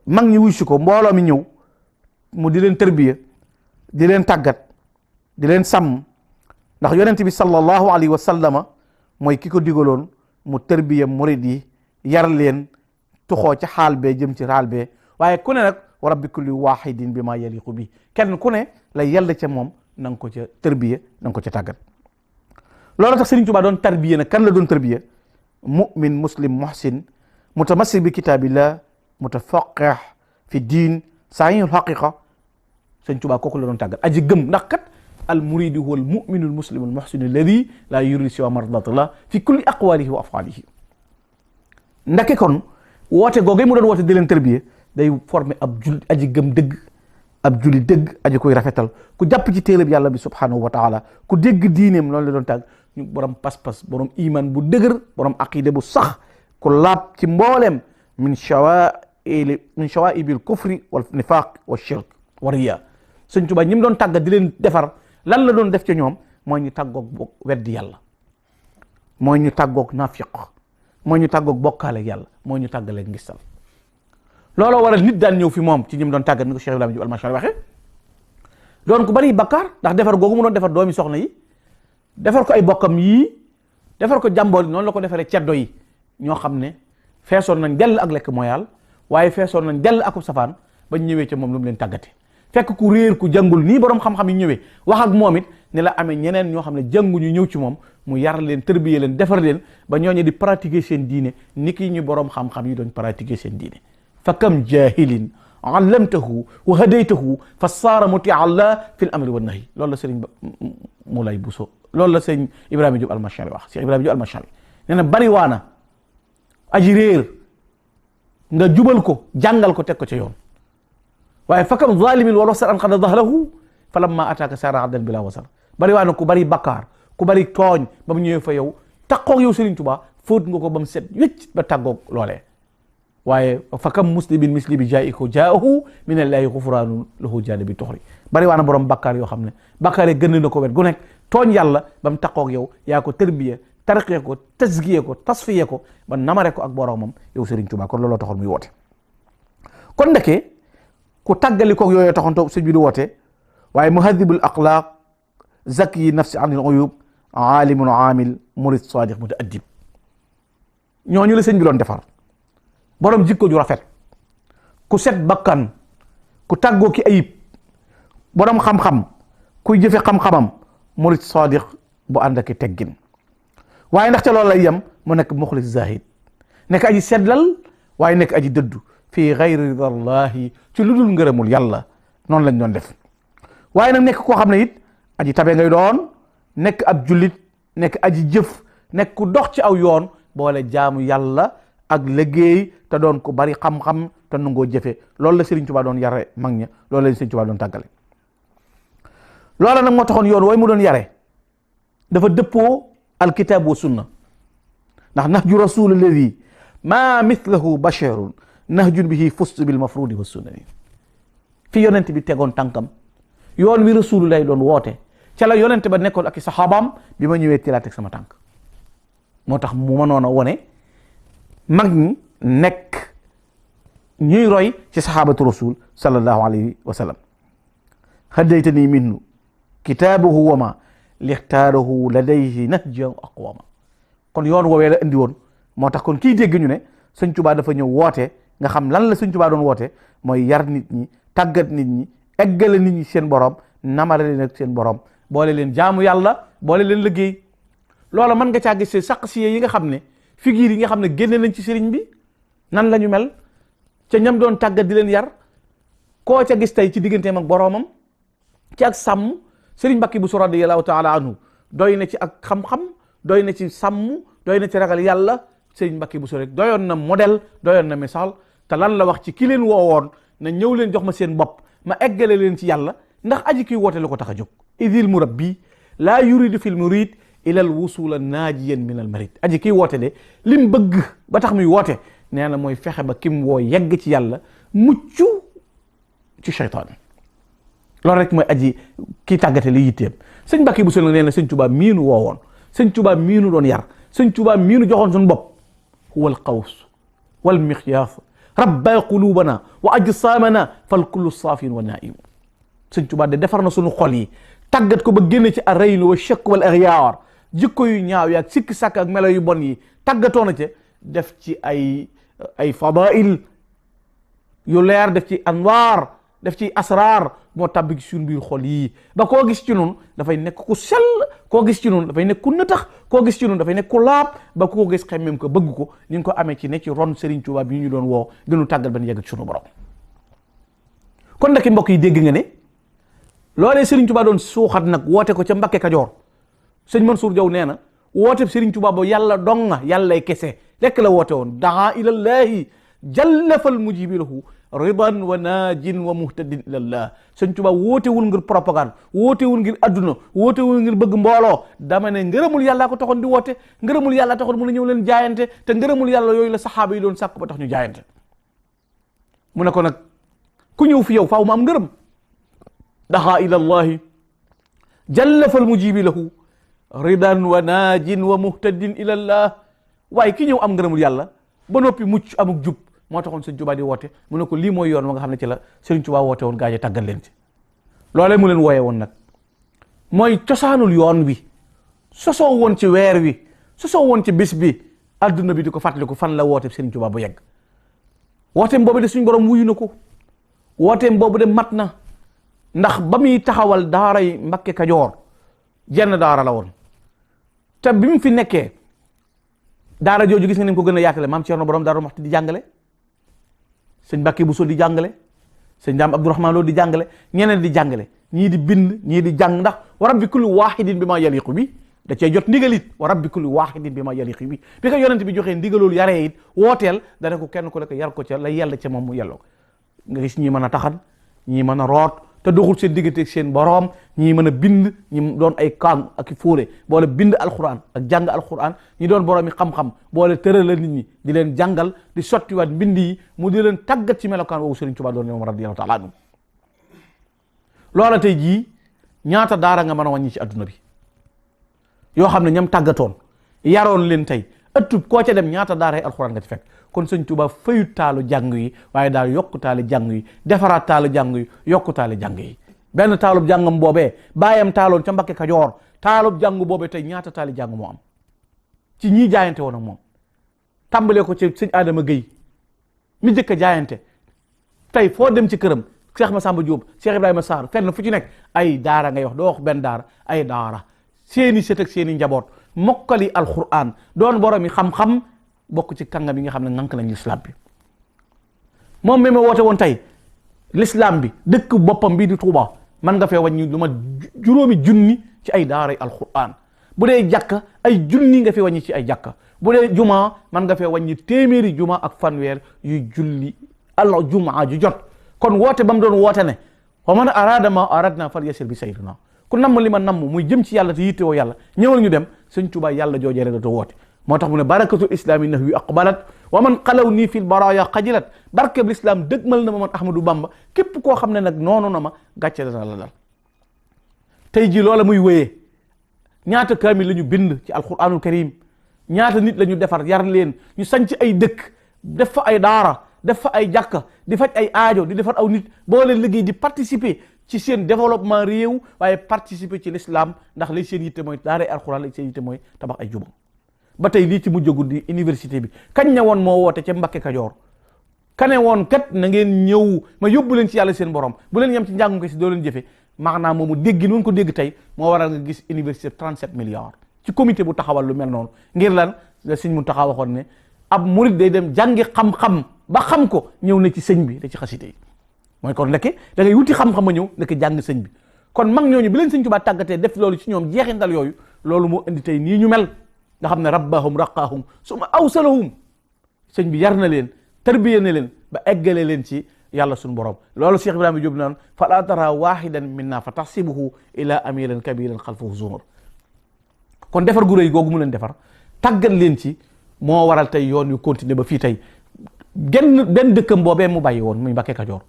mag ñi wuy si ko mbooloo mi ñëw mu di leen tërbiya di leen tàggat di leen sàmm ndax yonent bi sallallahu alayhi wa sallama mooy ki ko digaloon mu tërbiya murid yi yar leen tuxoo ci xaal bee jëm ci xaal bee waaye ku ne nag wa rabbi kulli wahidin bi ma yaliqu bi kenn ku ne la yàlla ca moom na nga ko ca tërbiya na nga ko ca tàggat loolu tax Sëriñ Tuubaa doon tarbiya nag kan la doon tarbiya mu'min muslim muhsin mutamassik bi kitaabillah mutafaqih fi diin sahihul haqiqa Sëriñ Tuubaa kooku la doon tàggat aji gëm ndax kat al muridu huwa al mu'minu al muslimu al muhsinu alladi la yuridu siwa mardatillah fi kulli aqwalihi wa afalihi ndake kon woote googee mu doon woote di leen tarbiya day former ab jul aji gëm dëgg ab juli dëgg aji koy rafetal ku jàpp ci téereb yàlla bi subhanahu wa taala ku dégg diineem loolu la doon tàgg ñu borom pas-pas borom iman bu dëgër borom aqide bu sax ku laab ci mbooleem min shawaibil kufri wal nifaq wa shirk wa riya Sëñ Tuubaa ñi mu doon tàggat di leen defar lan la doon def ci ñoom mooy ñu tàggoog weddi yàlla mooy ñu tàggoog nafiq mooy ñu tàggoog bokkaaleeg yàlla mooy ñu tàggaleeg ngistal looloo waral nit daan ñëw fi moom ci ñi mu doon tàggat ni ko Cheikh Ibrahima Diop Almashari waxee doon ku bari bakkaar ndax defar googu mu doon defar doomi soxna yi defar ko ay bokkam yii defar ko jàmboor yi noonu la ko defaree ceddo yi ñoo xam ne feesoon nañ dell ak lekk moyaal waaye feesoon nañ dell akub safaan bañ ñëwee ca moom lu mu leen tàggate fekk ku réer ku jàngul nii borom xam-xam yi ñëwee wax ak moom it ne la amee ñeneen ñoo xam ne jànguñu ñëw ci moom mu yar leen tërbiye leen defar leen ba ñooñu di pratiquer seen diine ni ki ñu borom xam-xam yi doon pratiquer seen diine fa kam jahilin allamtahu wa hadaytahu fa saara mutia llah fi l amri wa nahi loolu la sëriñ Moulay Bousso loolu la sëriñ Ibrahima Diop Almashari wax Cheikh Ibrahima Diop Almashari nee na bari waana aji réer nga jubal ko jàngal ko teg ko ca yoon waaye fa kam zalimin wal wasar an qad dahrahu fa lamma ataaka saara addan bila wasar bari waana ku bari bakkaar ku bari tooñ ba mu ñëwee fa yow taqoog yow Sëriñ Tuubaa fóot nga ko ba mu set wécc ba tàggoog loolee waaye fa kam muslimin misli bi jaa'iko jaahu min allahi ghufraanu lahu jaane bi toxri bari waana borom bakkaar yoo xam ne bakkaar yi gën na ko wet gu nekk tooñ yàlla ba mu taqoog yow yaa ko tërbiya tarqiya ko tasgiya ko tasfiya ko ba namare ko ak boromam yow Sëriñ Tuubaa kon looloo taxoon muy woote kon ndeke ku tàggali koog yooyu taxoon to sëñ bi di woote waaye muhadibul axlaaq zaki nafsi anil uyub alimun amil murid sadiq mutaaddib ñooñu la sëñ bi doon defar borom jikko ju rafet ku set bakkan ku tàggoo ki ayib borom xam-xam kuy jëfe xam-xamam murid sadiq bu ànd ak teggin waaye ndax ca loolu lay yem mu nekk muxlis zahid nekk aji seddal waaye nekk aji dëddu fii gayri ridallahi ci lu dul ngërëmul yàlla noonu lañ doon def waaye nag nekk koo xam ne it aji tabe ngay doon nekk ab jullit nekk aji jëf nekk ku dox ci aw yoon boole jaamu yàlla ak liggéey te doon ko bari xam-xam te nangoo jëfe loolu la Sëriñ Tuubaa doon yare mag ña loolu la Sëriñ Tuubaa doon tàggale loola nag moo taxoon yoon wooy mu doon yare dafa dëppoo alkitab wa sunna ndax nahju rasul alladi ma mithlahu basharun nahjun bihi fustu bil mafrudi wa sunnani fi yonent bi tegoon tànkam yoon wi rasulullah doon woote ca la yonent ba nekkoon ak i saxaabaam bi ma ñëwee ci laa teg sama tànk moo tax mu mënoon a wone mag ñi nekk ñuy roy ci saxaabatu rasul sallallahu alayhi wa sallam haddaytani minhu kitaabuhu wa ma lixtaarahu ladayhi nahjan aqwama kon yoon woowee la indi woon moo tax kon kii dégg ñu ne Sëñ Tuubaa dafa ñëw woote nga xam lan la Sëñ Tuubaa doon woote mooy yar nit ñi tàggat nit ñi eggale nit ñi seen borom namale leen ak seen borom boole leen jaamu yàlla boole leen liggéey loola mën nga caa gis saq si yi nga xam ne figure yi nga xam ne génne nañ ci sëriñ bi nan la ñu mel ca ñam doon tàggat di leen yar koo ca gis tey ci digganteem ak boroomam ci ak sàmm sëriñ Mbàkke Buso radiyallahu taala anhu doy na ci ak xam-xam doy na ci sàmm doy na ci ragal yàlla sëriñ Mbàkke Buso rek doyoon na modèle doyoon na misaal te lan la wax ci ki leen woowoon na ñëw leen jox ma seen bopp ma eggale leen ci yàlla ndax aji kiy woote lu ko tax a jóg idil murabbi laa yuridu fil murid ila al wusula naajiyan min al marid aji kiy woote de lim bëgg ba tax muy woote nee na mooy fexe ba kim woo yegg ci yàlla mucc ci shaytaan loolu rek mooy aji kii tàggate li yitteem sëñ Mbàkke Buso nag nee na sëñ Tuubaa miinu woowoon sëñ Tuubaa miinu doon yar sëñ Tuubaa miinu joxoon suñu bopp huwa al qaws wal miqyaas rabba qulubana wa ajsaamana fal kullu saafin wa naim sëñ Tuubaa de defar na suñu xol yi tàggat ko ba génne ci arraylu wa shakk wal aghyar jikko yu ñaaw yaak sikki sàkk ak melo yu bon yi tàggatoo na ca def ci ay fadail yu leer def ci anwaar def ci asrar moo tàbbi ci suñu biir xol yii ba koo gis ci noonu dafay nekk ku sell koo gis ci noonu dafay nekk ku nëtax koo gis ci noonu dafay nekk ku laab ba koo gis xemmem ko bëgg ko ni nga ko amee ci ne ci ron Serigne Touba bi ñu doon woo gënu tàggal ban yegg ci sunu borom kon ndaki mbokk yi dégg nga ne loolee Serigne Touba doon suuxat nag woote ko ca Mbakke Kajoor sëñ Mansour Diaw nee na woote Serigne Touba ba yàlla dong nga yàllay kese rekk la woote woon daa ilallahi jallafal mujibi lahu ridan wa naajin wa muhtadin ilallah sëñ Tuubaa wootewul ngir propagande wootewul ngir adduna wootewul ngir bëgg mbooloo dama ne ngërëmul yàllaa ko taxoon di woote ngërëmul yàlla taxoon mu ne ñëw leen jaayante te ngërëmul yàlla yooyu la saxaaba yi doon sàkk ba tax ñu jaayante mu ne ko nag ku ñëw fi yow faaw mu am ngërëm daxaa ilallahi jallafal mujibi lahu ridan wa naajin wa muhtadin ilallah waaye ki ñëw am ngërëmul yàlla ba noppi mucc amuk jub moo taxoon sëñ Tuubaa di woote mu ne ko lii mooy yoon wa nga xam ne ci la sëñ Tuubaa woote woon gaaje tàggal leen ci loolee mu leen wooye woon nag mooy cosaanul yoon wi sosoo woon ci weer wi sosoo woon ci bis bi adduna bi di ko fàttaliku fan la woote sëñ Tuubaa bu yegg wooteem boobu de suñ borom wuyu na ko wooteem boobu de mat na ndax ba muy taxawal daaray Mbakke Kajoor jenn daara la woon te bi mu fi nekkee daara jooju gis nga ni ko gën a yaatale maam Cerno borom Daaru Muxti di jàngale sëñ Mbàkke Buso di jàngale sëñ Daam Abdourahmaan Lo di jàngale ñeneen di jàngale ñii di bind ñii di jàng ndax wa rabbi kulli waahidin bi ma yaliqu bi da cee jot ndigalit wa rabbi kulli waahidin bi ma yaliqu bi bi ko yonent bi joxee ndigaloolu yaree it wooteel dana ko kenn ku nekk yar ko ca la yàlla ca moom mu yelloo nga gis ñii mën a taxan ñii mën a root te doxul seen diggante seen boroom ñii mën a bind ñi doon ay kaang ak i fóore boole bind alquran ak jàng alquran ñi doon boroom yi xam-xam boole tërala nit ñi di leen jàngal di sottiwaat mbind yi mu di leen tàggat ci melokaan woowu Serigne Touba doon ne moom radiyallahu taala anhu loola tey jii ñaata daara nga mën a wàññi ci adduna bi yoo xam ne ñam tàggatoon yaroon leen tey ëttub koo ca dem ñaata daara yi alquran nga ci fekk kon sëñ Tuubaa fayut taalu jàng yi waaye daal yokku taali jàng yi defaraat taalu jàng yi yokku taali jàng yi benn taalub jàngam boobee bàyyam taaloon ca Mbakke Kajoor taalub jàng boobee tey ñaata taali jàng moo am ci ñii jaayante woon ak moom tàmbalee ko ci sëñ Adama Gueye mi jëkk a jaayante tey foo dem ci këram Cheikh Massamba Diop Cheikh Ibrahima Sarr fenn fu ci nekk ay daara ngay wax doo wax benn daara ay daara seeni sët ak seeni njaboot mokkali alquran doon borom yi xam-xam bokk ci kàngam yi nga xam ne ngànk nañ l'islam bi moom mi ma woote woon tey l'islam bi dëkk boppam bii di Touba man nga fee wàññi lu ma juróomi junni ci ay daaray alquran bu dee jàkka ay junni nga fi wàññi ci ay jàkka bu dee juma man nga fee wàññi téeméeri juma ak fanweer yuy julli al jumaa ju jot kon woote ba mu doon woote ne wa man arada ma aradna fal yasil bi sayyidina ku namm li ma namm muy jëm ci yàlla te yittewoo yàlla ñëwal ñu dem. sëñ Tuubaa yàlla joojee rek da woote moo tax mu ne barakatul islami nahwi aqbalat wa man xalaw nii fil baraya xajilat barkeb l'islam dëgmal na ma man Ahmadou Bamba képp koo xam ne nag noonu na ma gàcce dana la dal. tey ji loola muy wéyee ñaata kaamil la ñu bind ci alquranul karim ñaata nit la ñu defar yar leen ñu sanc ay dëkk def fa ay daara def fa ay jàkka di faj ay aajo di defar aw nit boo leen liggéey di participer ci seen développement réew waaye participer ci l'islam ndax lay seen yitte mooy daaray alquran lay seen yitte mooy tabax ay juma. ba tey lii ci mujjagul di université bi kañ ne woon moo woote ca Mbakke Kajoor kane woon kat na ngeen ñëw ma yóbbu leen ci yàlla seen borom bu leen yem ci njàngum ko si doo leen jëfe maanaam moomu dégg noonu ko dégg tey moo waral nga gis université 37 milliards ci comité bu taxawal lu mel noonu ngir lan la sëñ mu taxaw waxoon ne ab murid day dem jàngi xam-xam ba xam ko ñëw na ci sëñ bi da ci xasite yi mooy kon nekke da ngay wuti xam-xam a ñëw nekk jàng sëñ bi kon mag ñooñu bi leen sëñ Tuubaa tàggatee def loolu ci ñoom jeexintal yooyu loolu moo indi tey nii ñu mel nga xam ne rabbahum raqahum suma awsalahum sëñ bi yar na leen tarbiya na leen ba eggale leen ci yàlla suñu borom loolu Cheikh Ibrahima Diop naan fala tara wahidan minna fa tahsibuhu ila amiran kabiran xalfahu zumar kon defar gu rëy googu mu leen defar tàggat leen ci moo waral tey yoon yu continuer ba fii tey benn dëkkam boobee mu bàyyi woon muy Mbakke Kajoor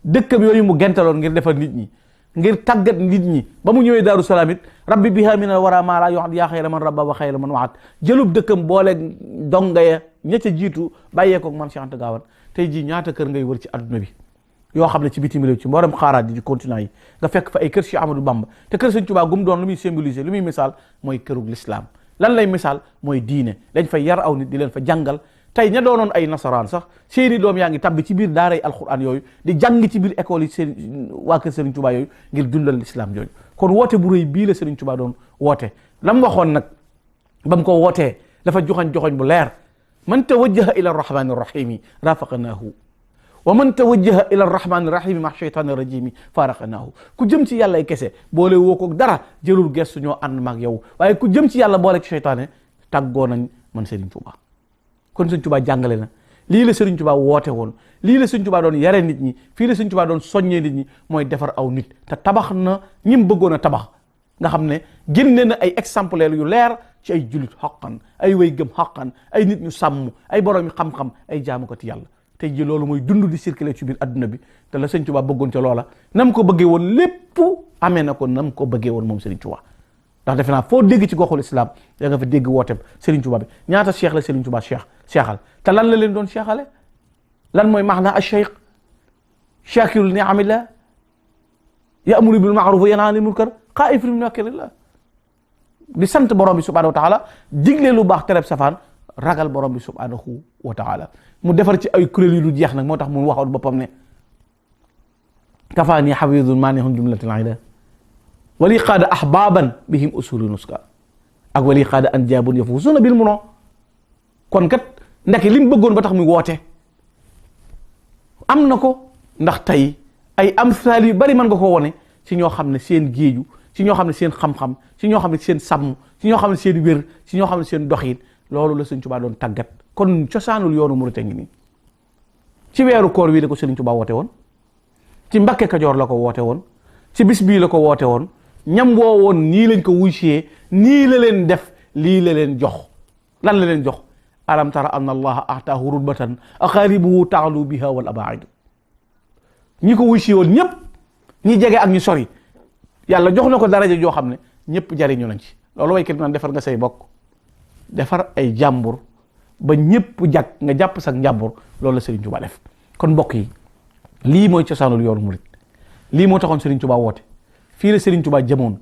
dëkkam yooyu mu gentaloon ngir defar nit ñi ngir tàggat nit ñi ba mu ñëwee Daaru Salaam it rabbi biha min al wara maa laa yoxat yaa xayra man rabba wa xayra man waat jëlub dëkkam boole donga ya ña ca jiitu bàyyee ko man Cheikh Anta Gaawaan tey jii ñaata kër ngay wër ci adduna bi yoo xam ne ci bitim réew ci mboolem xaaraat yi ci continent yi nga fekk fa ay kër Cheikh Ahmadou Bamba te kër Sëñ Tuubaa gum doon lu muy symboliser lu muy misaal mooy kërug l'islam lan lay misaal mooy diine dañ fay yar aw nit di leen fa jàngal tey ña doonoon ay nasaraan sax seeni doom yaa ngi tabbi ci biir daaray alquran yooyu di jàng ci biir école yi seen waa kër Serigne Touba yooyu ngir dundal l'islam jooju kon woote bu rëy bii la Serigne Touba doon woote lam waxoon nag ba mu ko wootee dafa joxoñ bu leer man tawajjaha ila arrahmani arrahimi rafaqnaahu wa man tawajjaha ila arrahmani arrahimi ma shaytani rajimi faraqnaahu ku jëm ci yàlla ay kese boole woo ko dara jëlul gestu ñoo ànd maag yow waaye ku jëm ci yàlla boole ci shaytaane tàggoo nañ man Serigne Touba kon Sëñ Tuubaa jàngale na lii la Sëriñ Tuubaa woote woon lii la Sëñ Tuubaa doon yare nit ñi fii la Sëñ Tuubaa doon soññee nit ñi mooy defar aw nit te tabax na ñim bëggoon a tabax nga xam ne génne na ay exemplaires yu leer ci ay jullit xaqan ay way gëm xaqan ay nit ñu sàmm ay borom yu xam-xam ay jaamukati yàlla tey ji loolu mooy dund di circuler ci biir adduna bi te la Sëñ Tuubaa bëggoon ca loola nam ko bëggee woon lépp amee na ko nam ko bëggee woon moom Sëriñ Tuubaa ndax defe naa foo dégg ci goxul islam da nga fa dégg wooteem Serigne Touba bi ñaata cheikh la Serigne Touba cheikhal te lan la leen doon cheikhale lan mooy maana al cheikh shakirul ni'amillah ya'muru bil ma'ruf wa yanha 'anil munkar xaa'ifun min makrillah di sant borom bi subhanahu wa ta'ala digle lu baax tereb safaan ragal borom bi subhanahu wa ta'ala mu defar ci ay kuréel yu lu jeex nag moo tax mu waxoon boppam ne kafaani hafizun manihun jumlatil ila wali qaada ahbaban bihim usulu nuska ak wali qaada anjabun yafuzuna bil muno kon kat ndeke li mu bëggoon ba tax muy woote am na ko ndax tey ay amsaal yu bari mën nga ko wone ci ñoo xam ne seen géeju ci ñoo xam ne seen xam-xam ci ñoo xam ne seen sàmm ci ñoo xam ne seen wér ci ñoo xam ne seen doxin loolu la Sëñ Tuubaa doon tàggat kon cosaanul yoonu murit ngi nii ci weeru koor wi la ko Sëñ Tuubaa woote woon ci Mbakke Kajoor la ko woote woon ci bis bii la ko woote woon ñam woo woon nii lañ ko wuysee nii la leen def lii la leen jox lan la leen jox alam tara anna allaha ataahu rutbatan aqaribuhu taalu biha wal abaidu ñi ko wuysee woon ñëpp ñi jege ak ñu sori yàlla jox na ko daraja joo xam ne ñëpp jariñu nañ ci loolu way kat naan defar nga say bokk defar ay jàmbur ba ñëpp jag nga jàpp sax njàmbur loolu la Serigne Touba def kon mbokk yi lii mooy cosaanul yoonu murit lii moo taxoon Serigne Touba woote fii la Serigne Touba jëmoon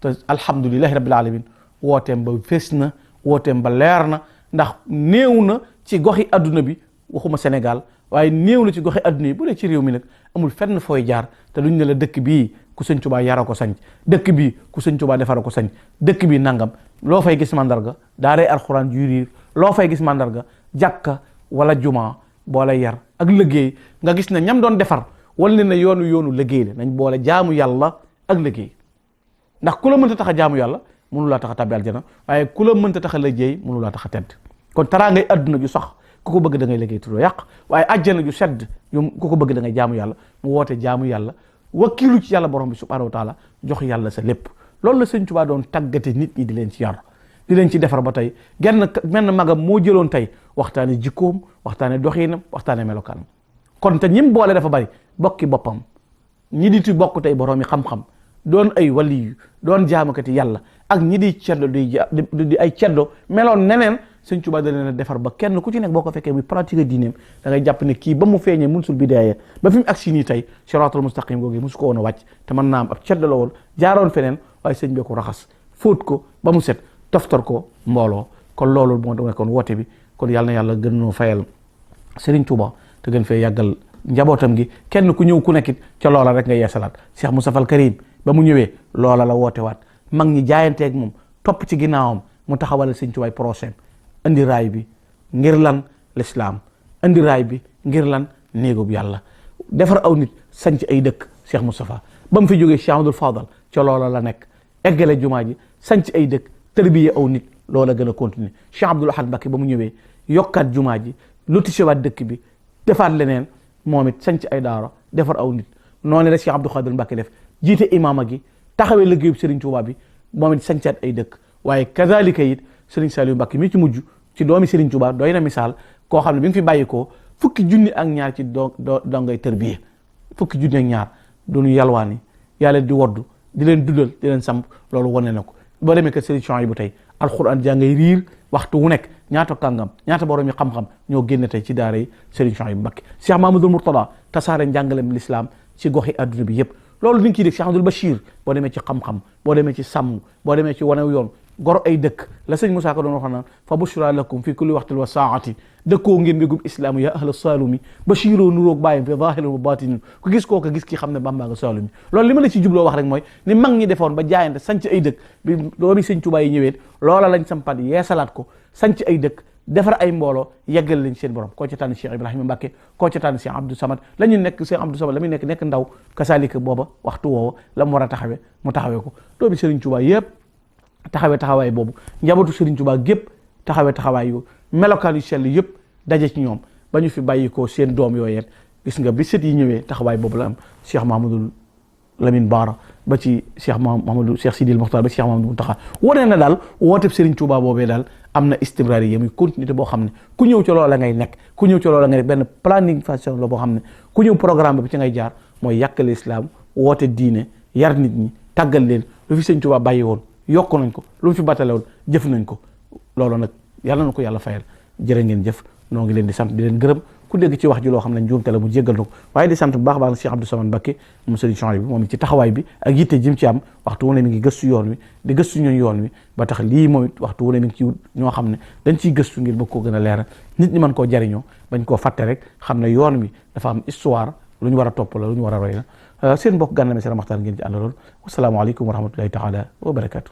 te alhamdulillahi rabbil alamin wooteem ba fees na wooteem ba leer na ndax néew na ci goxi adduna bi waxuma Sénégal waaye néew na ci goxi adduna yi bu dee ci réew mi nag amul fenn fooy jaar te duñ ne la dëkk bii ku Sëñ Touba yara ko sañ dëkk bii ku Sëñ Touba defara ko sañ dëkk bii nangam loo fay gis mandarga daaray alxuraan ju riir loo fay gis mandarga jàkka wala juma boole yar ak liggéey nga gis ne ñam doon defar wala ne na yoonu liggéey la nañ boole jaamu yàlla ak liggéey ndax ku la mënta tax a jaamu yàlla mënu laa tax a tàbbi aljana waaye ku la mënta tax a liggéey mënu laa tax a tedd kon taraa ngay adduna ju sax ku ko bëgg da ngay liggéey tuddoo yàq waaye àjjana ju sedd yu ku ko bëgg da ngay jaamu yàlla mu woote jaamu yàlla wakkilu ci yàlla borom bi subhanahu wa taala jox yàlla sa lépp. loolu la sëñ Tuubaa doon tàggate nit ñi di leen ci yar di leen ci defar ba tey menn magam moo jëloon tey waxtaane jikkoom waxtaane doxiinam waxtaane melokaanam kon te ñim boole dafa bari bokki boppam ñi di ti bokk tey borom yi xam-xam doon ay waliyu doon jaamukati yàlla ak ñi di ceddo di ay ceddo meloon neneen sëñ Tuubaa da leen a defar ba kenn ku ci nekk boo ko fekkee muy pratique diineem da ngay jàpp ne kii ba mu feeñee munsul bidaaya ba fi mu agsi nii tey siraatul mustaqim googu musu ko woon a wàcc te mën naa am ab ceddo la woon jaaroon feneen waaye sëñ bi ko raxas fóot ko ba mu set toftar ko mbooloo kon loolu moo nekkoon woote bi kon yàlla na yàlla gën noo fayal Serigne Touba te gën fee yàggal njabootam gi kenn ku ñëw ku nekkit ca loola rek nga yeesalaat Cheikh Moustapha al Karim ba mu ñëwee loola la woote waat mag ñi jaayanteeg moom topp ci ginnaawam mu taxawal Serigne Touba prochain andi raay bi ngir lan l'islam andi raay bi ngir lan néegub yàlla defar aw nit sanc ay dëkk Cheikh Moustapha ba mu fi jógee Cheikh Abdoul Fadal ca loola la nekk eggale jumaa ji sanc ay dëkk tërbiye aw nit loola gën a continuer Cheikh Abdoul Ahad Mbacké ba mu ñëwee yokkaat jumaa ji lotissewaat dëkk bi defaat leneen moom it sanc ay daara defar aw nit noonu la Cheikh Abdou Khadir Mbacké def jiite imaama gi taxawee liggéeyub Serigne Touba bi moom it sancaat ay dëkk waaye kazalika it Serigne Saliou Mbacké mi ci mujj ci doomi Serigne Touba doy na misaal koo xam ne bi nga fi bàyyi ko fukki junni ak ñaar ci dongay tërbiye fukki junni ak ñaar doonu yalwaani yàlla di woddu di leen dundal di leen samp loolu wane na ko boo demee que Serigne Chouaïbou tey alquran jàngay riir waxtu wu nekk ñaata kàngam ñaata borom yi xam-xam ñoo génne tey ci daara yi Serigne Chouaïbou Mbacké Cheikh Mamadou Mourtada tasaare njàngalem l'islam ci goxi adduna bi yëpp loolu ni nga ciy def Cheikh Abdoul Bachir boo demee ci xam-xam boo demee ci sàmm boo demee ci wanew yoon gor ay dëkk la sëñ Moussa ko doon wax naan fa bushra lakum fi kulli waqtin wa saati dëkkoo ngeen mbégum islaamu ya ahla saalumi bashiroo nuroog bàyyim fi zahirin wa batinin ku gis kooka gis ki xam ne Bamba nga saalumi loolu li ma la ci jubloo wax rek mooy ni mag ñi defoon ba jaayante sanc ay dëkk bi doomi sëñ Tuubaa yi ñëwee loola lañ sampat yeesalaat ko sanc ay dëkk defar ay mbooloo yeggal lañ seen borom koo ca tànn Cheikh Ibrahima Mbacké koo ca tànn Cheikh Abdou Samad la ñu nekk Cheikh Abdou Samad la muy nekk ndaw kasaalika booba waxtu woowa la mu war a taxawee mu taxawee ko doomi Serigne Touba yëpp taxawaay boobu njabootu Serigne Touba gépp taxawaay yu melokaan yu sell yëpp daje ci ñoom ba ñu fi bàyyi ko seen doom yooyeen gis nga bi sët yi ñëwee taxawaay boobu la am Cheikh Mahamadou Lamine Bara ba ci Cheikh Sidil Mokhtar ba ci Cheikh Mahamadou Mountakha wane na daal wooteb Serigne Touba boobee daal am na istimraari yi muy continuité boo xam ne ku ñëw ci loola ngay nekk ku ñëw ci loola ngay nekk benn planification la boo xam ne ku ñëw programme bi ci ngay jaar mooy yàkkale islam woote diine yar nit ñi tàggal leen lu fi Serigne Touba bàyyi woon yokku nañ ko lu fi batale woon jëf nañ ko loolu nag yàlla na ko yàlla fayal jërë ngeen jëf noo ngi leen di sant di leen gërëm ku dégg ci wax ji loo xam ne njuumte la mu jéggal na ko waaye di sant bu baax baax Cheikh Abdou Samad Mbacké moom Serigne Chouaïbou bi moom ci taxawaay bi ak yitte jëm ci am waxtu wu ne mi ngi gëstu yoon wi di gëstu ñooñ yoon wi ba tax lii moom it waxtu wu ne mi ngi ci wut ñoo xam ne dañ ciy gëstu ngir bëgg koo gën a leeral nit ñi mën koo jariñoo bañ koo fàtte rek xam ne yoon wi dafa am histoire lu ñu war a topp la lu ñu war a roy la seen mbokk Gana Messere Maxtaar ngeen ci àndaloon wasalaamaaleykum wa rahmatullahi taala wa barakatu